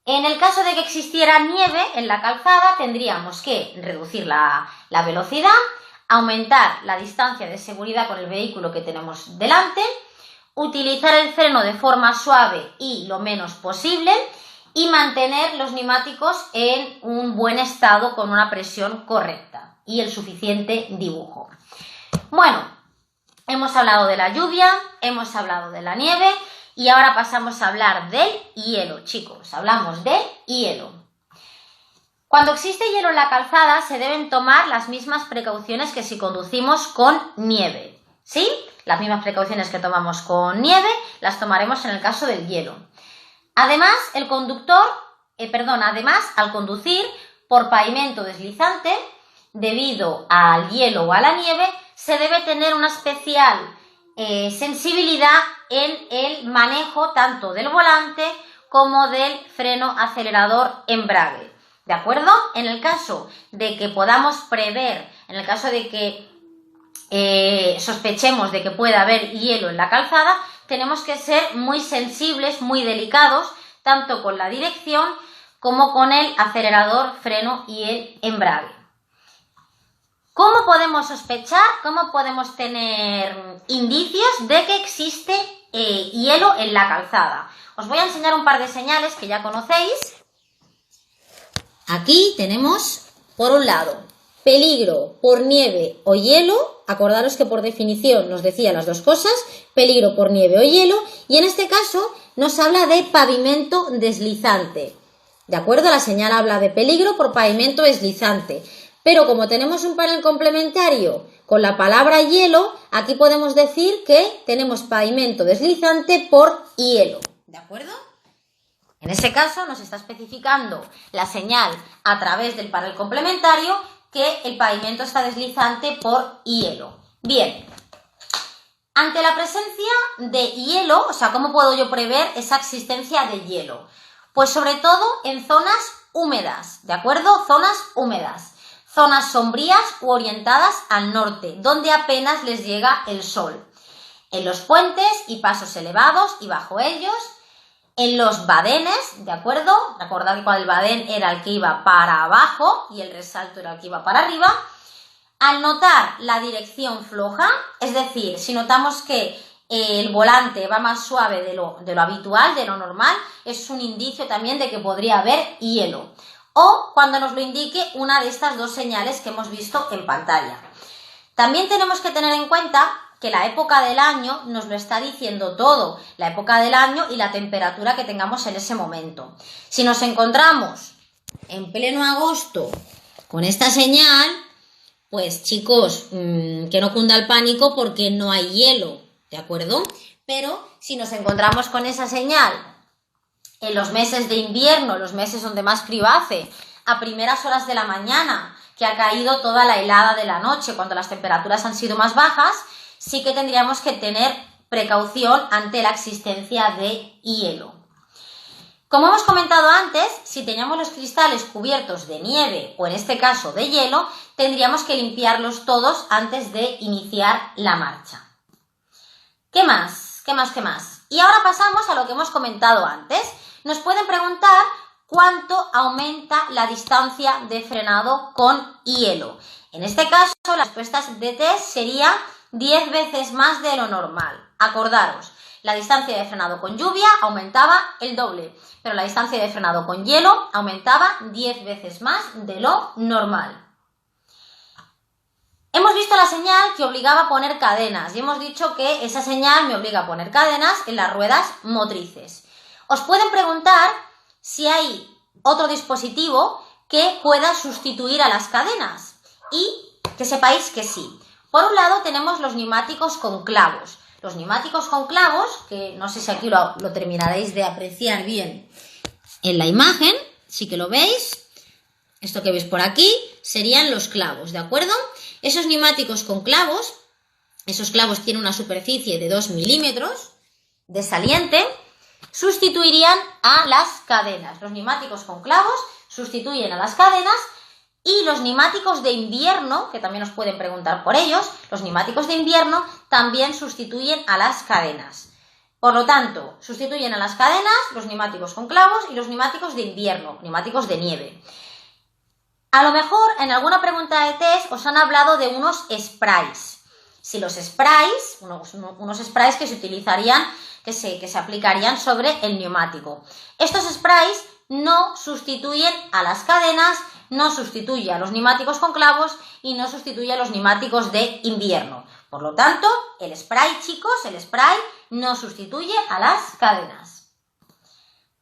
en el caso de que existiera nieve en la calzada, tendríamos que reducir la velocidad, aumentar la distancia de seguridad con el vehículo que tenemos delante, utilizar el freno de forma suave y lo menos posible, y mantener los neumáticos en un buen estado con una presión correcta y el suficiente dibujo. Bueno, hemos hablado de la lluvia, hemos hablado de la nieve y ahora pasamos a hablar del hielo, chicos. Hablamos del hielo. Cuando existe hielo en la calzada se deben tomar las mismas precauciones que si conducimos con nieve, ¿sí? Las mismas precauciones que tomamos con nieve las tomaremos en el caso del hielo. Además, al conducir por pavimento deslizante, debido al hielo o a la nieve, se debe tener una especial sensibilidad en el manejo tanto del volante como del freno acelerador embrague. ¿De acuerdo? En el caso de que podamos prever, en el caso de que sospechemos de que pueda haber hielo en la calzada, tenemos que ser muy sensibles, muy delicados, tanto con la dirección como con el acelerador, freno y el embrague. ¿Cómo podemos sospechar, cómo podemos tener indicios de que existe hielo en la calzada? Os voy a enseñar un par de señales que ya conocéis. Aquí tenemos, por un lado, peligro por nieve o hielo. Acordaros que por definición nos decía las dos cosas, peligro por nieve o hielo, y en este caso nos habla de pavimento deslizante. ¿De acuerdo? La señal habla de peligro por pavimento deslizante. Pero como tenemos un panel complementario con la palabra hielo, aquí podemos decir que tenemos pavimento deslizante por hielo. ¿De acuerdo? En ese caso nos está especificando la señal a través del panel complementario que el pavimento está deslizante por hielo. Bien, ante la presencia de hielo, o sea, ¿cómo puedo yo prever esa existencia de hielo? Pues sobre todo en zonas húmedas, ¿de acuerdo? Zonas húmedas, zonas sombrías u orientadas al norte, donde apenas les llega el sol. En los puentes y pasos elevados y bajo ellos, en los badenes, ¿de acuerdo? Recordad que el badén era el que iba para abajo y el resalto era el que iba para arriba. Al notar la dirección floja, es decir, si notamos que el volante va más suave de lo habitual, de lo normal, es un indicio también de que podría haber hielo. O cuando nos lo indique una de estas dos señales que hemos visto en pantalla. También tenemos que tener en cuenta que la época del año nos lo está diciendo todo, la época del año y la temperatura que tengamos en ese momento. Si nos encontramos en pleno agosto con esta señal, pues chicos, que no cunda el pánico porque no hay hielo, ¿de acuerdo? Pero si nos encontramos con esa señal en los meses de invierno, los meses donde más frío hace, a primeras horas de la mañana, que ha caído toda la helada de la noche, cuando las temperaturas han sido más bajas, sí que tendríamos que tener precaución ante la existencia de hielo. Como hemos comentado antes, si teníamos los cristales cubiertos de nieve o en este caso de hielo, tendríamos que limpiarlos todos antes de iniciar la marcha. ¿Qué más? ¿Qué más? Y ahora pasamos a lo que hemos comentado antes. Nos pueden preguntar cuánto aumenta la distancia de frenado con hielo. En este caso, la respuesta de test sería 10 veces más de lo normal. Acordaros, la distancia de frenado con lluvia aumentaba el doble, pero la distancia de frenado con hielo aumentaba 10 veces más de lo normal. Hemos visto la señal que obligaba a poner cadenas y hemos dicho que esa señal me obliga a poner cadenas en las ruedas motrices. Os pueden preguntar si hay otro dispositivo que pueda sustituir a las cadenas. y que sepáis que sí. Por un lado tenemos los neumáticos con clavos. Los neumáticos con clavos, que no sé si aquí lo terminaréis de apreciar bien en la imagen, sí que lo veis. Esto que veis por aquí serían los clavos, ¿de acuerdo? Esos neumáticos con clavos, esos clavos tienen una superficie de 2 milímetros de saliente, sustituirían a las cadenas. Los neumáticos con clavos sustituyen a las cadenas y los neumáticos de invierno, que también os pueden preguntar por ellos, los neumáticos de invierno también sustituyen a las cadenas. Por lo tanto, sustituyen a las cadenas los neumáticos con clavos y los neumáticos de invierno, neumáticos de nieve. A lo mejor en alguna pregunta de test os han hablado de unos sprays. Si los sprays, unos sprays que se utilizarían, que se aplicarían sobre el neumático. Estos sprays no sustituyen a las cadenas, no sustituye a los neumáticos con clavos y no sustituye a los neumáticos de invierno. Por lo tanto, el spray, chicos, el spray no sustituye a las cadenas.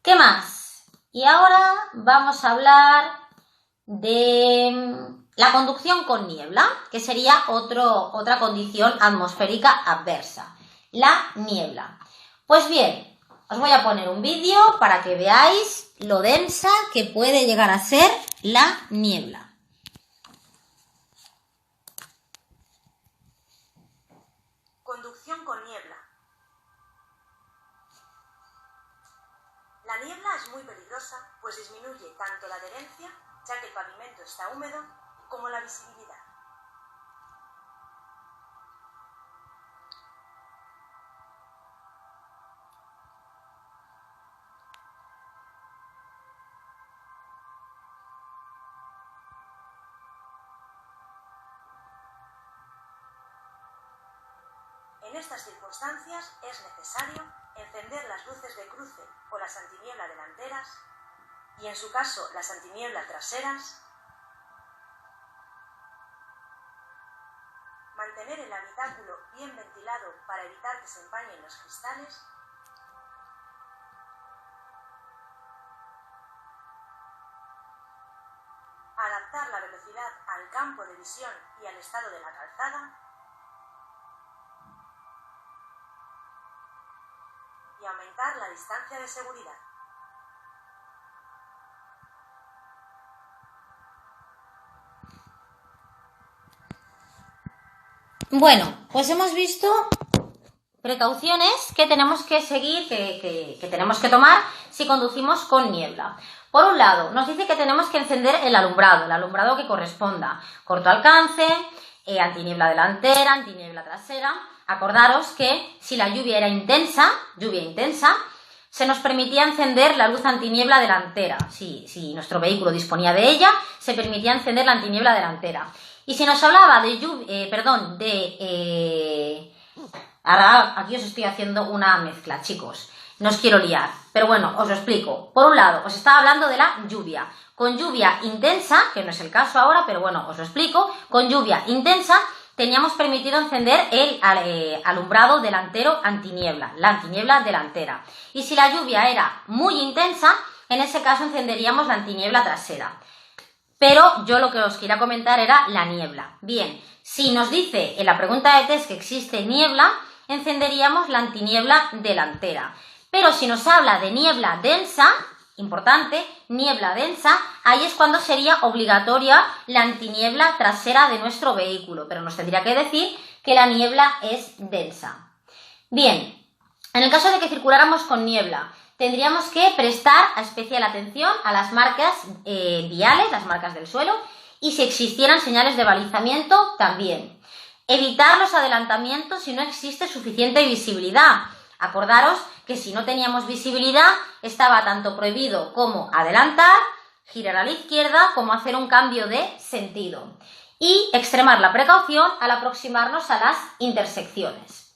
¿Qué más? Y ahora vamos a hablar de la conducción con niebla, que sería otra condición atmosférica adversa, la niebla. Pues bien, os voy a poner un vídeo para que veáis lo densa que puede llegar a ser la niebla. Conducción con niebla. La niebla es muy peligrosa, pues disminuye tanto la adherencia, ya que el pavimento está húmedo, como la visibilidad. En estas circunstancias es necesario encender las luces de cruce o las antiniebla delanteras y, en su caso, las antiniebla traseras, mantener el habitáculo bien ventilado para evitar que se empañen los cristales, adaptar la velocidad al campo de visión y al estado de la calzada, y aumentar la distancia de seguridad. Bueno, pues hemos visto precauciones que tenemos que seguir, que tenemos que tomar si conducimos con niebla. Por un lado, nos dice que tenemos que encender el alumbrado que corresponda. Corto alcance, antiniebla delantera, antiniebla trasera. Acordaros que si la lluvia era intensa, se nos permitía encender la luz antiniebla delantera. Si nuestro vehículo disponía de ella, se permitía encender la antiniebla delantera. Y si nos hablaba ahora aquí os estoy haciendo una mezcla, chicos. No os quiero liar, pero bueno, os lo explico. Por un lado, os estaba hablando de la lluvia. Con lluvia intensa, que no es el caso ahora, pero bueno, os lo explico. Con lluvia intensa teníamos permitido encender el alumbrado delantero antiniebla, la antiniebla delantera. Y si la lluvia era muy intensa, en ese caso encenderíamos la antiniebla trasera. Pero yo lo que os quería comentar era la niebla. Bien, si nos dice en la pregunta de test que existe niebla, encenderíamos la antiniebla delantera. Pero si nos habla de niebla densa, importante, niebla densa, ahí es cuando sería obligatoria la antiniebla trasera de nuestro vehículo, pero nos tendría que decir que la niebla es densa. Bien, en el caso de que circuláramos con niebla, tendríamos que prestar especial atención a las marcas viales, las marcas del suelo, y si existieran señales de balizamiento, también. Evitar los adelantamientos si no existe suficiente visibilidad. Acordaros que si no teníamos visibilidad, estaba tanto prohibido como adelantar, girar a la izquierda, como hacer un cambio de sentido. Y extremar la precaución al aproximarnos a las intersecciones.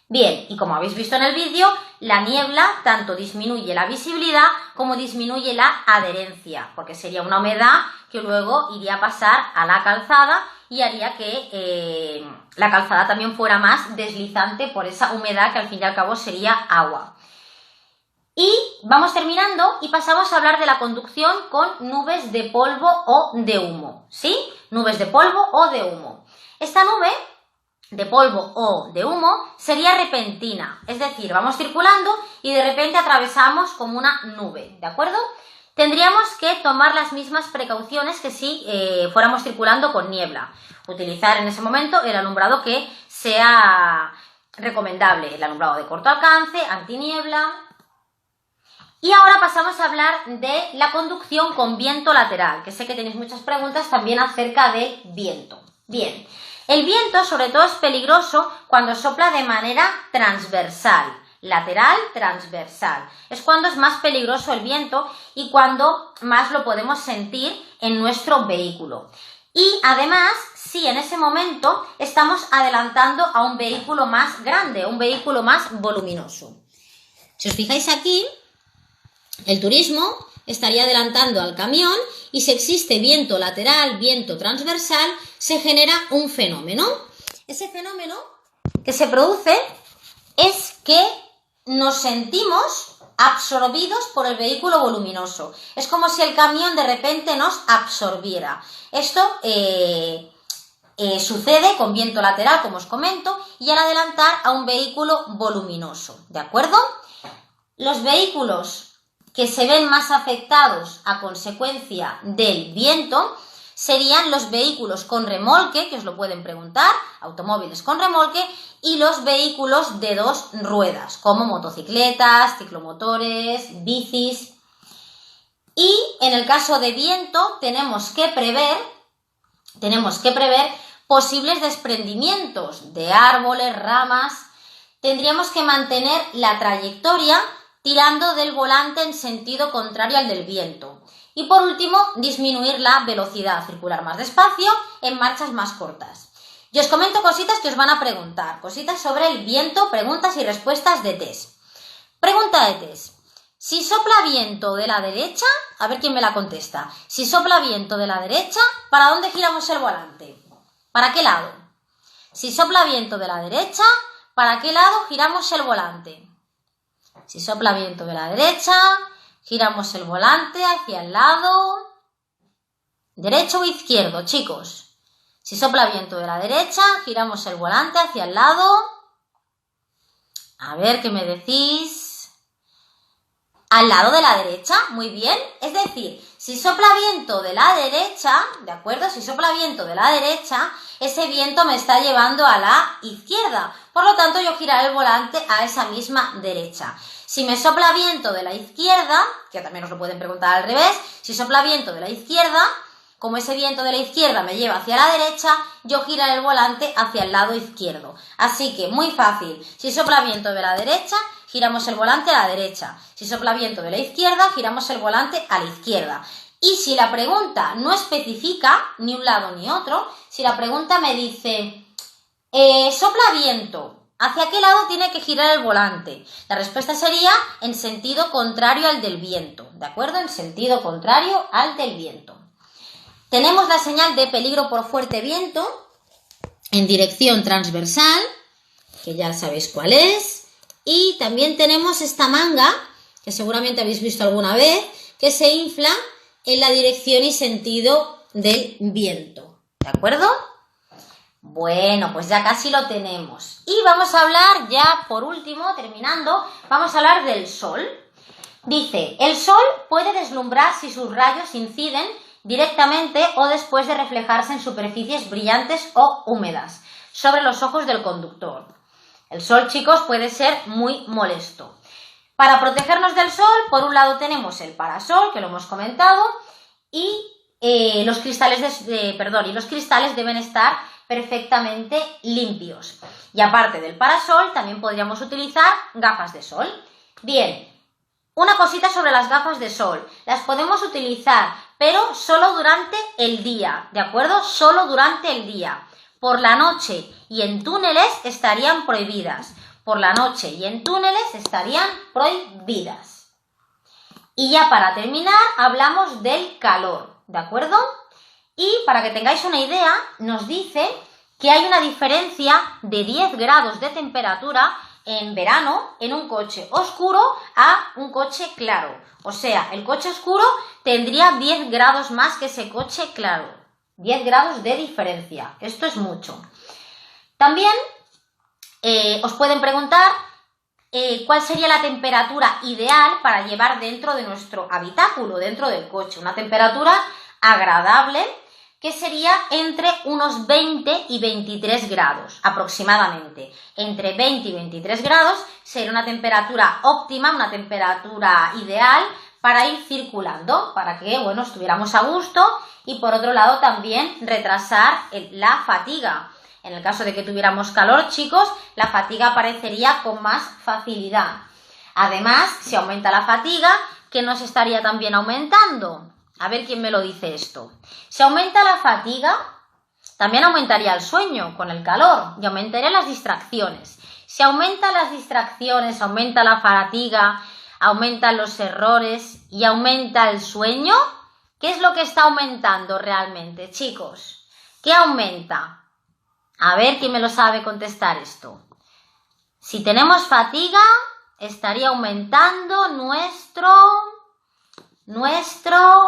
Bien, y como habéis visto en el vídeo, la niebla tanto disminuye la visibilidad como disminuye la adherencia, porque sería una humedad que luego iría a pasar a la calzada y haría que la calzada también fuera más deslizante por esa humedad que al fin y al cabo sería agua. Y vamos terminando y pasamos a hablar de la conducción con nubes de polvo o de humo, ¿sí? Nubes de polvo o de humo. Esta nube de polvo o de humo sería repentina, es decir, vamos circulando y de repente atravesamos como una nube, ¿de acuerdo? Tendríamos que tomar las mismas precauciones que si fuéramos circulando con niebla. Utilizar en ese momento el alumbrado que sea recomendable, el alumbrado de corto alcance, antiniebla. Y ahora pasamos a hablar de la conducción con viento lateral, que sé que tenéis muchas preguntas también acerca del viento. Bien, el viento sobre todo es peligroso cuando sopla de manera transversal, lateral, transversal. Es cuando es más peligroso el viento y cuando más lo podemos sentir en nuestro vehículo. Y además, si en ese momento estamos adelantando a un vehículo más grande, un vehículo más voluminoso. Si os fijáis aquí, el turismo estaría adelantando al camión y si existe viento lateral, viento transversal, se genera un fenómeno. Ese fenómeno que se produce es que nos sentimos absorbidos por el vehículo voluminoso. Es como si el camión de repente nos absorbiera. Esto sucede con viento lateral, como os comento, y al adelantar a un vehículo voluminoso, ¿de acuerdo? Los vehículos que se ven más afectados a consecuencia del viento serían los vehículos con remolque, que os lo pueden preguntar, automóviles con remolque, y los vehículos de dos ruedas, como motocicletas, ciclomotores, bicis. Y en el caso de viento tenemos que prever posibles desprendimientos de árboles, ramas. Tendríamos que mantener la trayectoria tirando del volante en sentido contrario al del viento. Y por último, disminuir la velocidad, circular más despacio en marchas más cortas. Y os comento cositas que os van a preguntar, cositas sobre el viento, preguntas y respuestas de test. Pregunta de test. Si sopla viento de la derecha, a ver quién me la contesta. Si sopla viento de la derecha, ¿para dónde giramos el volante? ¿Para qué lado? Si sopla viento de la derecha, ¿para qué lado giramos el volante? Si sopla viento de la derecha, giramos el volante hacia el lado derecho o izquierdo, chicos. Si sopla viento de la derecha, giramos el volante hacia el lado. A ver qué me decís. Al lado de la derecha, muy bien. Es decir, si sopla viento de la derecha, ¿de acuerdo? Si sopla viento de la derecha, ese viento me está llevando a la izquierda. Por lo tanto, yo giraré el volante a esa misma derecha. Si me sopla viento de la izquierda, que también os lo pueden preguntar al revés, si sopla viento de la izquierda, como ese viento de la izquierda me lleva hacia la derecha, yo giraré el volante hacia el lado izquierdo. Así que, muy fácil, si sopla viento de la derecha, giramos el volante a la derecha. Si sopla viento de la izquierda, giramos el volante a la izquierda. Y si la pregunta no especifica ni un lado ni otro, si la pregunta me dice, sopla viento, ¿hacia qué lado tiene que girar el volante? La respuesta sería en sentido contrario al del viento, ¿de acuerdo? En sentido contrario al del viento. Tenemos la señal de peligro por fuerte viento en dirección transversal, que ya sabéis cuál es. Y también tenemos esta manga, que seguramente habéis visto alguna vez, que se infla en la dirección y sentido del viento, ¿de acuerdo? Bueno, pues ya casi lo tenemos. Y vamos a hablar ya, por último, terminando, vamos a hablar del sol. Dice, el sol puede deslumbrar si sus rayos inciden directamente o después de reflejarse en superficies brillantes o húmedas sobre los ojos del conductor. El sol, chicos, puede ser muy molesto. Para protegernos del sol, por un lado tenemos el parasol, que lo hemos comentado, y los cristales deben estar perfectamente limpios. Y aparte del parasol, también podríamos utilizar gafas de sol. Bien, una cosita sobre las gafas de sol. Las podemos utilizar, pero solo durante el día, ¿de acuerdo? Solo durante el día. Por la noche y en túneles estarían prohibidas. Por la noche y en túneles estarían prohibidas. Y ya para terminar, hablamos del calor, ¿de acuerdo? Y para que tengáis una idea, nos dice que hay una diferencia de 10 grados de temperatura en verano en un coche oscuro a un coche claro. O sea, el coche oscuro tendría 10 grados más que ese coche claro. 10 grados de diferencia. Esto es mucho. También os pueden preguntar cuál sería la temperatura ideal para llevar dentro de nuestro habitáculo, dentro del coche. Una temperatura agradable que sería entre unos 20 y 23 grados aproximadamente. Entre 20 y 23 grados sería una temperatura óptima, una temperatura ideal para ir circulando, para que, bueno, estuviéramos a gusto y por otro lado también retrasar la fatiga. En el caso de que tuviéramos calor, chicos, la fatiga aparecería con más facilidad. Además, si aumenta la fatiga, ¿qué nos estaría también aumentando? A ver quién me lo dice esto. Si aumenta la fatiga, también aumentaría el sueño con el calor y aumentarían las distracciones. Si aumentan las distracciones, aumenta la fatiga, aumentan los errores y aumenta el sueño, ¿qué es lo que está aumentando realmente, chicos? ¿Qué aumenta? A ver quién me lo sabe contestar esto. Si tenemos fatiga, estaría aumentando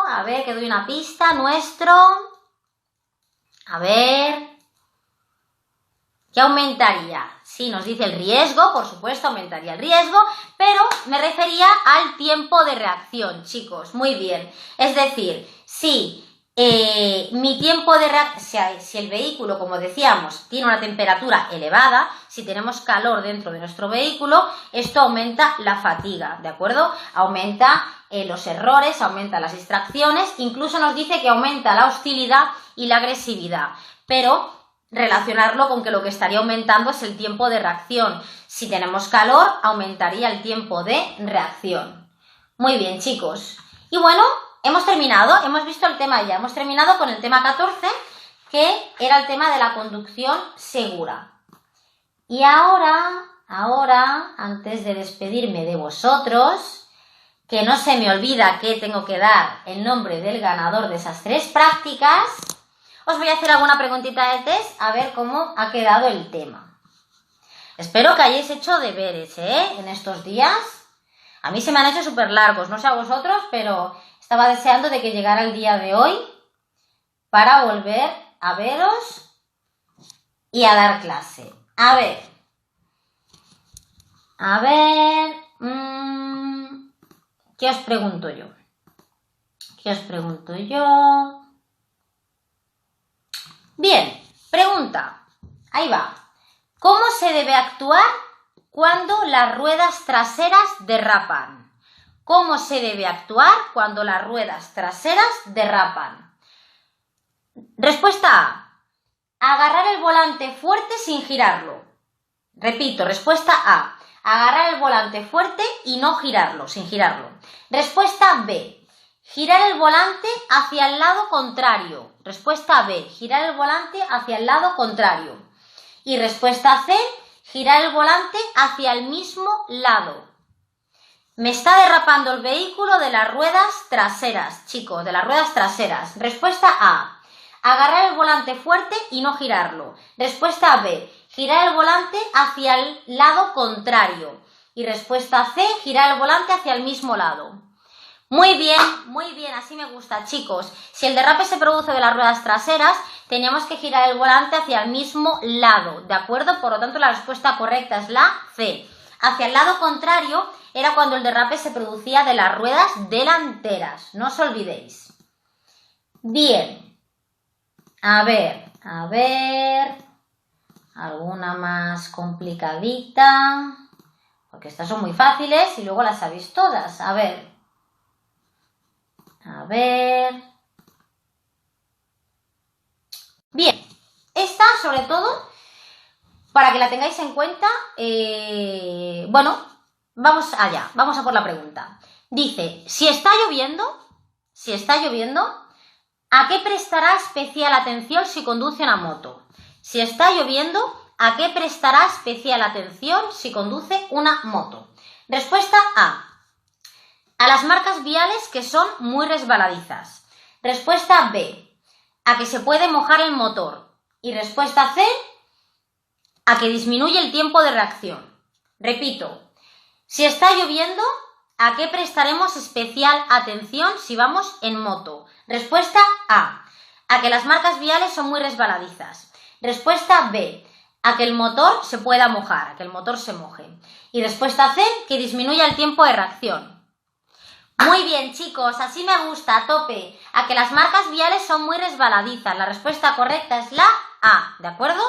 a ver, que doy una pista, a ver, ¿qué aumentaría? Sí, nos dice el riesgo, por supuesto, aumentaría el riesgo, pero me refería al tiempo de reacción, chicos, muy bien. Es decir, si mi tiempo de reacción, si el vehículo, como decíamos, tiene una temperatura elevada, si tenemos calor dentro de nuestro vehículo, esto aumenta la fatiga, ¿de acuerdo? Aumenta los errores, aumenta las distracciones, incluso nos dice que aumenta la hostilidad y la agresividad, pero relacionarlo con que lo que estaría aumentando es el tiempo de reacción. Si tenemos calor, aumentaría el tiempo de reacción. Muy bien, chicos. Y bueno, hemos terminado, hemos visto el tema ya, hemos terminado con el tema 14, que era el tema de la conducción segura. Y ahora, antes de despedirme de vosotros, que no se me olvida que tengo que dar el nombre del ganador de esas 3 prácticas, os voy a hacer alguna preguntita de test a ver cómo ha quedado el tema. Espero que hayáis hecho deberes, en estos días. A mí se me han hecho súper largos, no sé a vosotros, pero estaba deseando de que llegara el día de hoy para volver a veros y a dar clase. A ver, ¿qué os pregunto yo? Bien, pregunta, ahí va. ¿Cómo se debe actuar cuando las ruedas traseras derrapan? ¿Cómo se debe actuar cuando las ruedas traseras derrapan? Respuesta A. Agarrar el volante fuerte sin girarlo. Repito, respuesta A. Agarrar el volante fuerte y no girarlo, sin girarlo. Respuesta B. Girar el volante hacia el lado contrario. Respuesta B. Girar el volante hacia el lado contrario. Y respuesta C. Girar el volante hacia el mismo lado. Me está derrapando el vehículo de las ruedas traseras, chicos, de las ruedas traseras. Respuesta A. Agarrar el volante fuerte y no girarlo. Respuesta B. Girar el volante hacia el lado contrario. Y respuesta C. Girar el volante hacia el mismo lado. Muy bien, así me gusta, chicos. Si el derrape se produce de las ruedas traseras, teníamos que girar el volante hacia el mismo lado, ¿de acuerdo? Por lo tanto, la respuesta correcta es la C. Hacia el lado contrario era cuando el derrape se producía de las ruedas delanteras, no os olvidéis. Bien, a ver, alguna más complicadita, porque estas son muy fáciles y luego las sabéis todas. A ver. Bien, esta sobre todo, para que la tengáis en cuenta, bueno, vamos allá, vamos a por la pregunta. Dice, si está lloviendo, ¿a qué prestará especial atención si conduce una moto? Si está lloviendo, ¿a qué prestará especial atención si conduce una moto? Respuesta A. A las marcas viales que son muy resbaladizas. Respuesta B. A que se puede mojar el motor. Y respuesta C. A que disminuye el tiempo de reacción. Repito, si está lloviendo, ¿a qué prestaremos especial atención si vamos en moto? Respuesta A, a que las marcas viales son muy resbaladizas. Respuesta B, a que el motor se pueda mojar, a que el motor se moje. Y respuesta C, que disminuya el tiempo de reacción. Muy bien, chicos, así me gusta, a tope. A que las marcas viales son muy resbaladizas. La respuesta correcta es la A, ¿de acuerdo?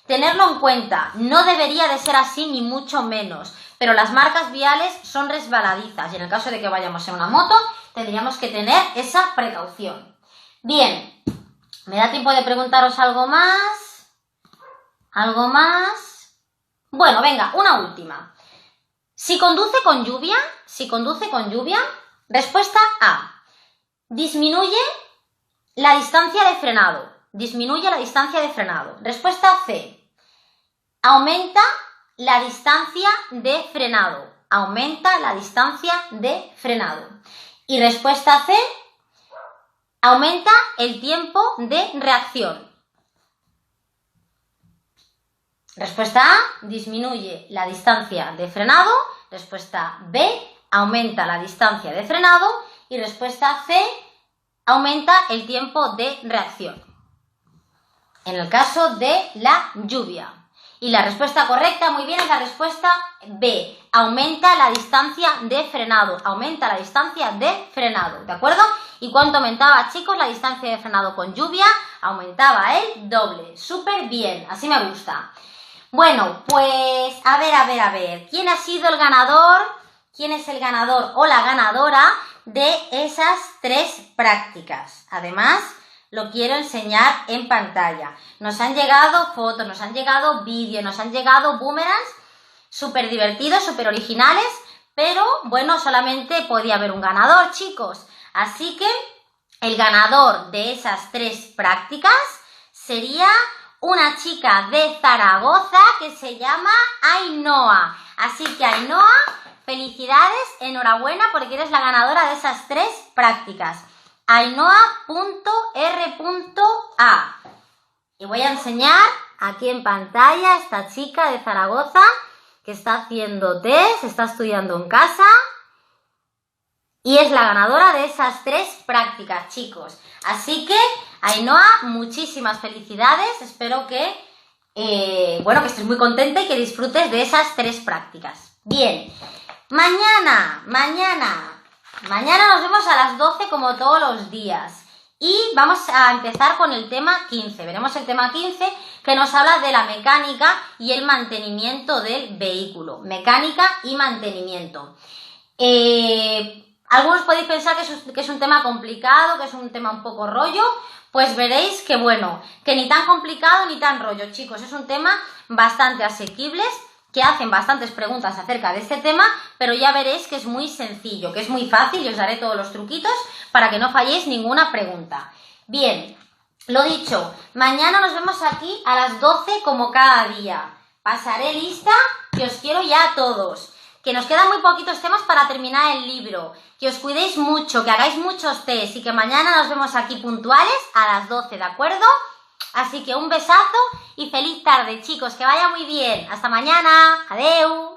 Tenerlo en cuenta, no debería de ser así ni mucho menos, pero las marcas viales son resbaladizas y en el caso de que vayamos en una moto tendríamos que tener esa precaución. Bien, ¿me da tiempo de preguntaros algo más? ¿Algo más? Bueno, venga, una última. Si conduce con lluvia, respuesta A, disminuye la distancia de frenado. Respuesta C, aumenta la distancia de frenado. Y respuesta C, aumenta el tiempo de reacción. Respuesta A, disminuye la distancia de frenado. Respuesta B, aumenta la distancia de frenado. Y respuesta C, aumenta el tiempo de reacción. En el caso de la lluvia. Y la respuesta correcta, muy bien, es la respuesta B. Aumenta la distancia de frenado. ¿De acuerdo? ¿Y cuánto aumentaba, chicos, la distancia de frenado con lluvia? Aumentaba el doble. Súper bien, así me gusta. Bueno, pues a ver. ¿Quién ha sido el ganador? ¿Quién es el ganador o la ganadora de esas 3 prácticas? Además, lo quiero enseñar en pantalla. Nos han llegado fotos, nos han llegado vídeos, nos han llegado boomerangs súper divertidos, súper originales, pero bueno, solamente podía haber un ganador, chicos. Así que el ganador de esas 3 prácticas sería una chica de Zaragoza que se llama Ainhoa. Así que Ainhoa, felicidades, enhorabuena porque eres la ganadora de esas 3 prácticas. Ainhoa.r.a. Y voy a enseñar aquí en pantalla a esta chica de Zaragoza que está haciendo test, está estudiando en casa y es la ganadora de esas 3 prácticas, chicos. Así que, Ainhoa, muchísimas felicidades. Espero que, que estés muy contenta y que disfrutes de esas 3 prácticas. Bien, mañana nos vemos a las 12 como todos los días y vamos a empezar con el tema 15. Veremos el tema 15 que nos habla de la mecánica y el mantenimiento del vehículo. Mecánica y mantenimiento. Algunos podéis pensar que es un tema complicado, que es un tema un poco rollo. Pues veréis que que ni tan complicado ni tan rollo, chicos. Es un tema bastante asequible, que hacen bastantes preguntas acerca de este tema, pero ya veréis que es muy sencillo, que es muy fácil y os daré todos los truquitos para que no falléis ninguna pregunta. Bien, lo dicho, mañana nos vemos aquí a las 12 como cada día. Pasaré lista, que os quiero ya a todos. Que nos quedan muy poquitos temas para terminar el libro. Que os cuidéis mucho, que hagáis muchos test y que mañana nos vemos aquí puntuales a las 12, ¿de acuerdo? Así que un besazo y feliz tarde, chicos, que vaya muy bien. Hasta mañana. Adeu.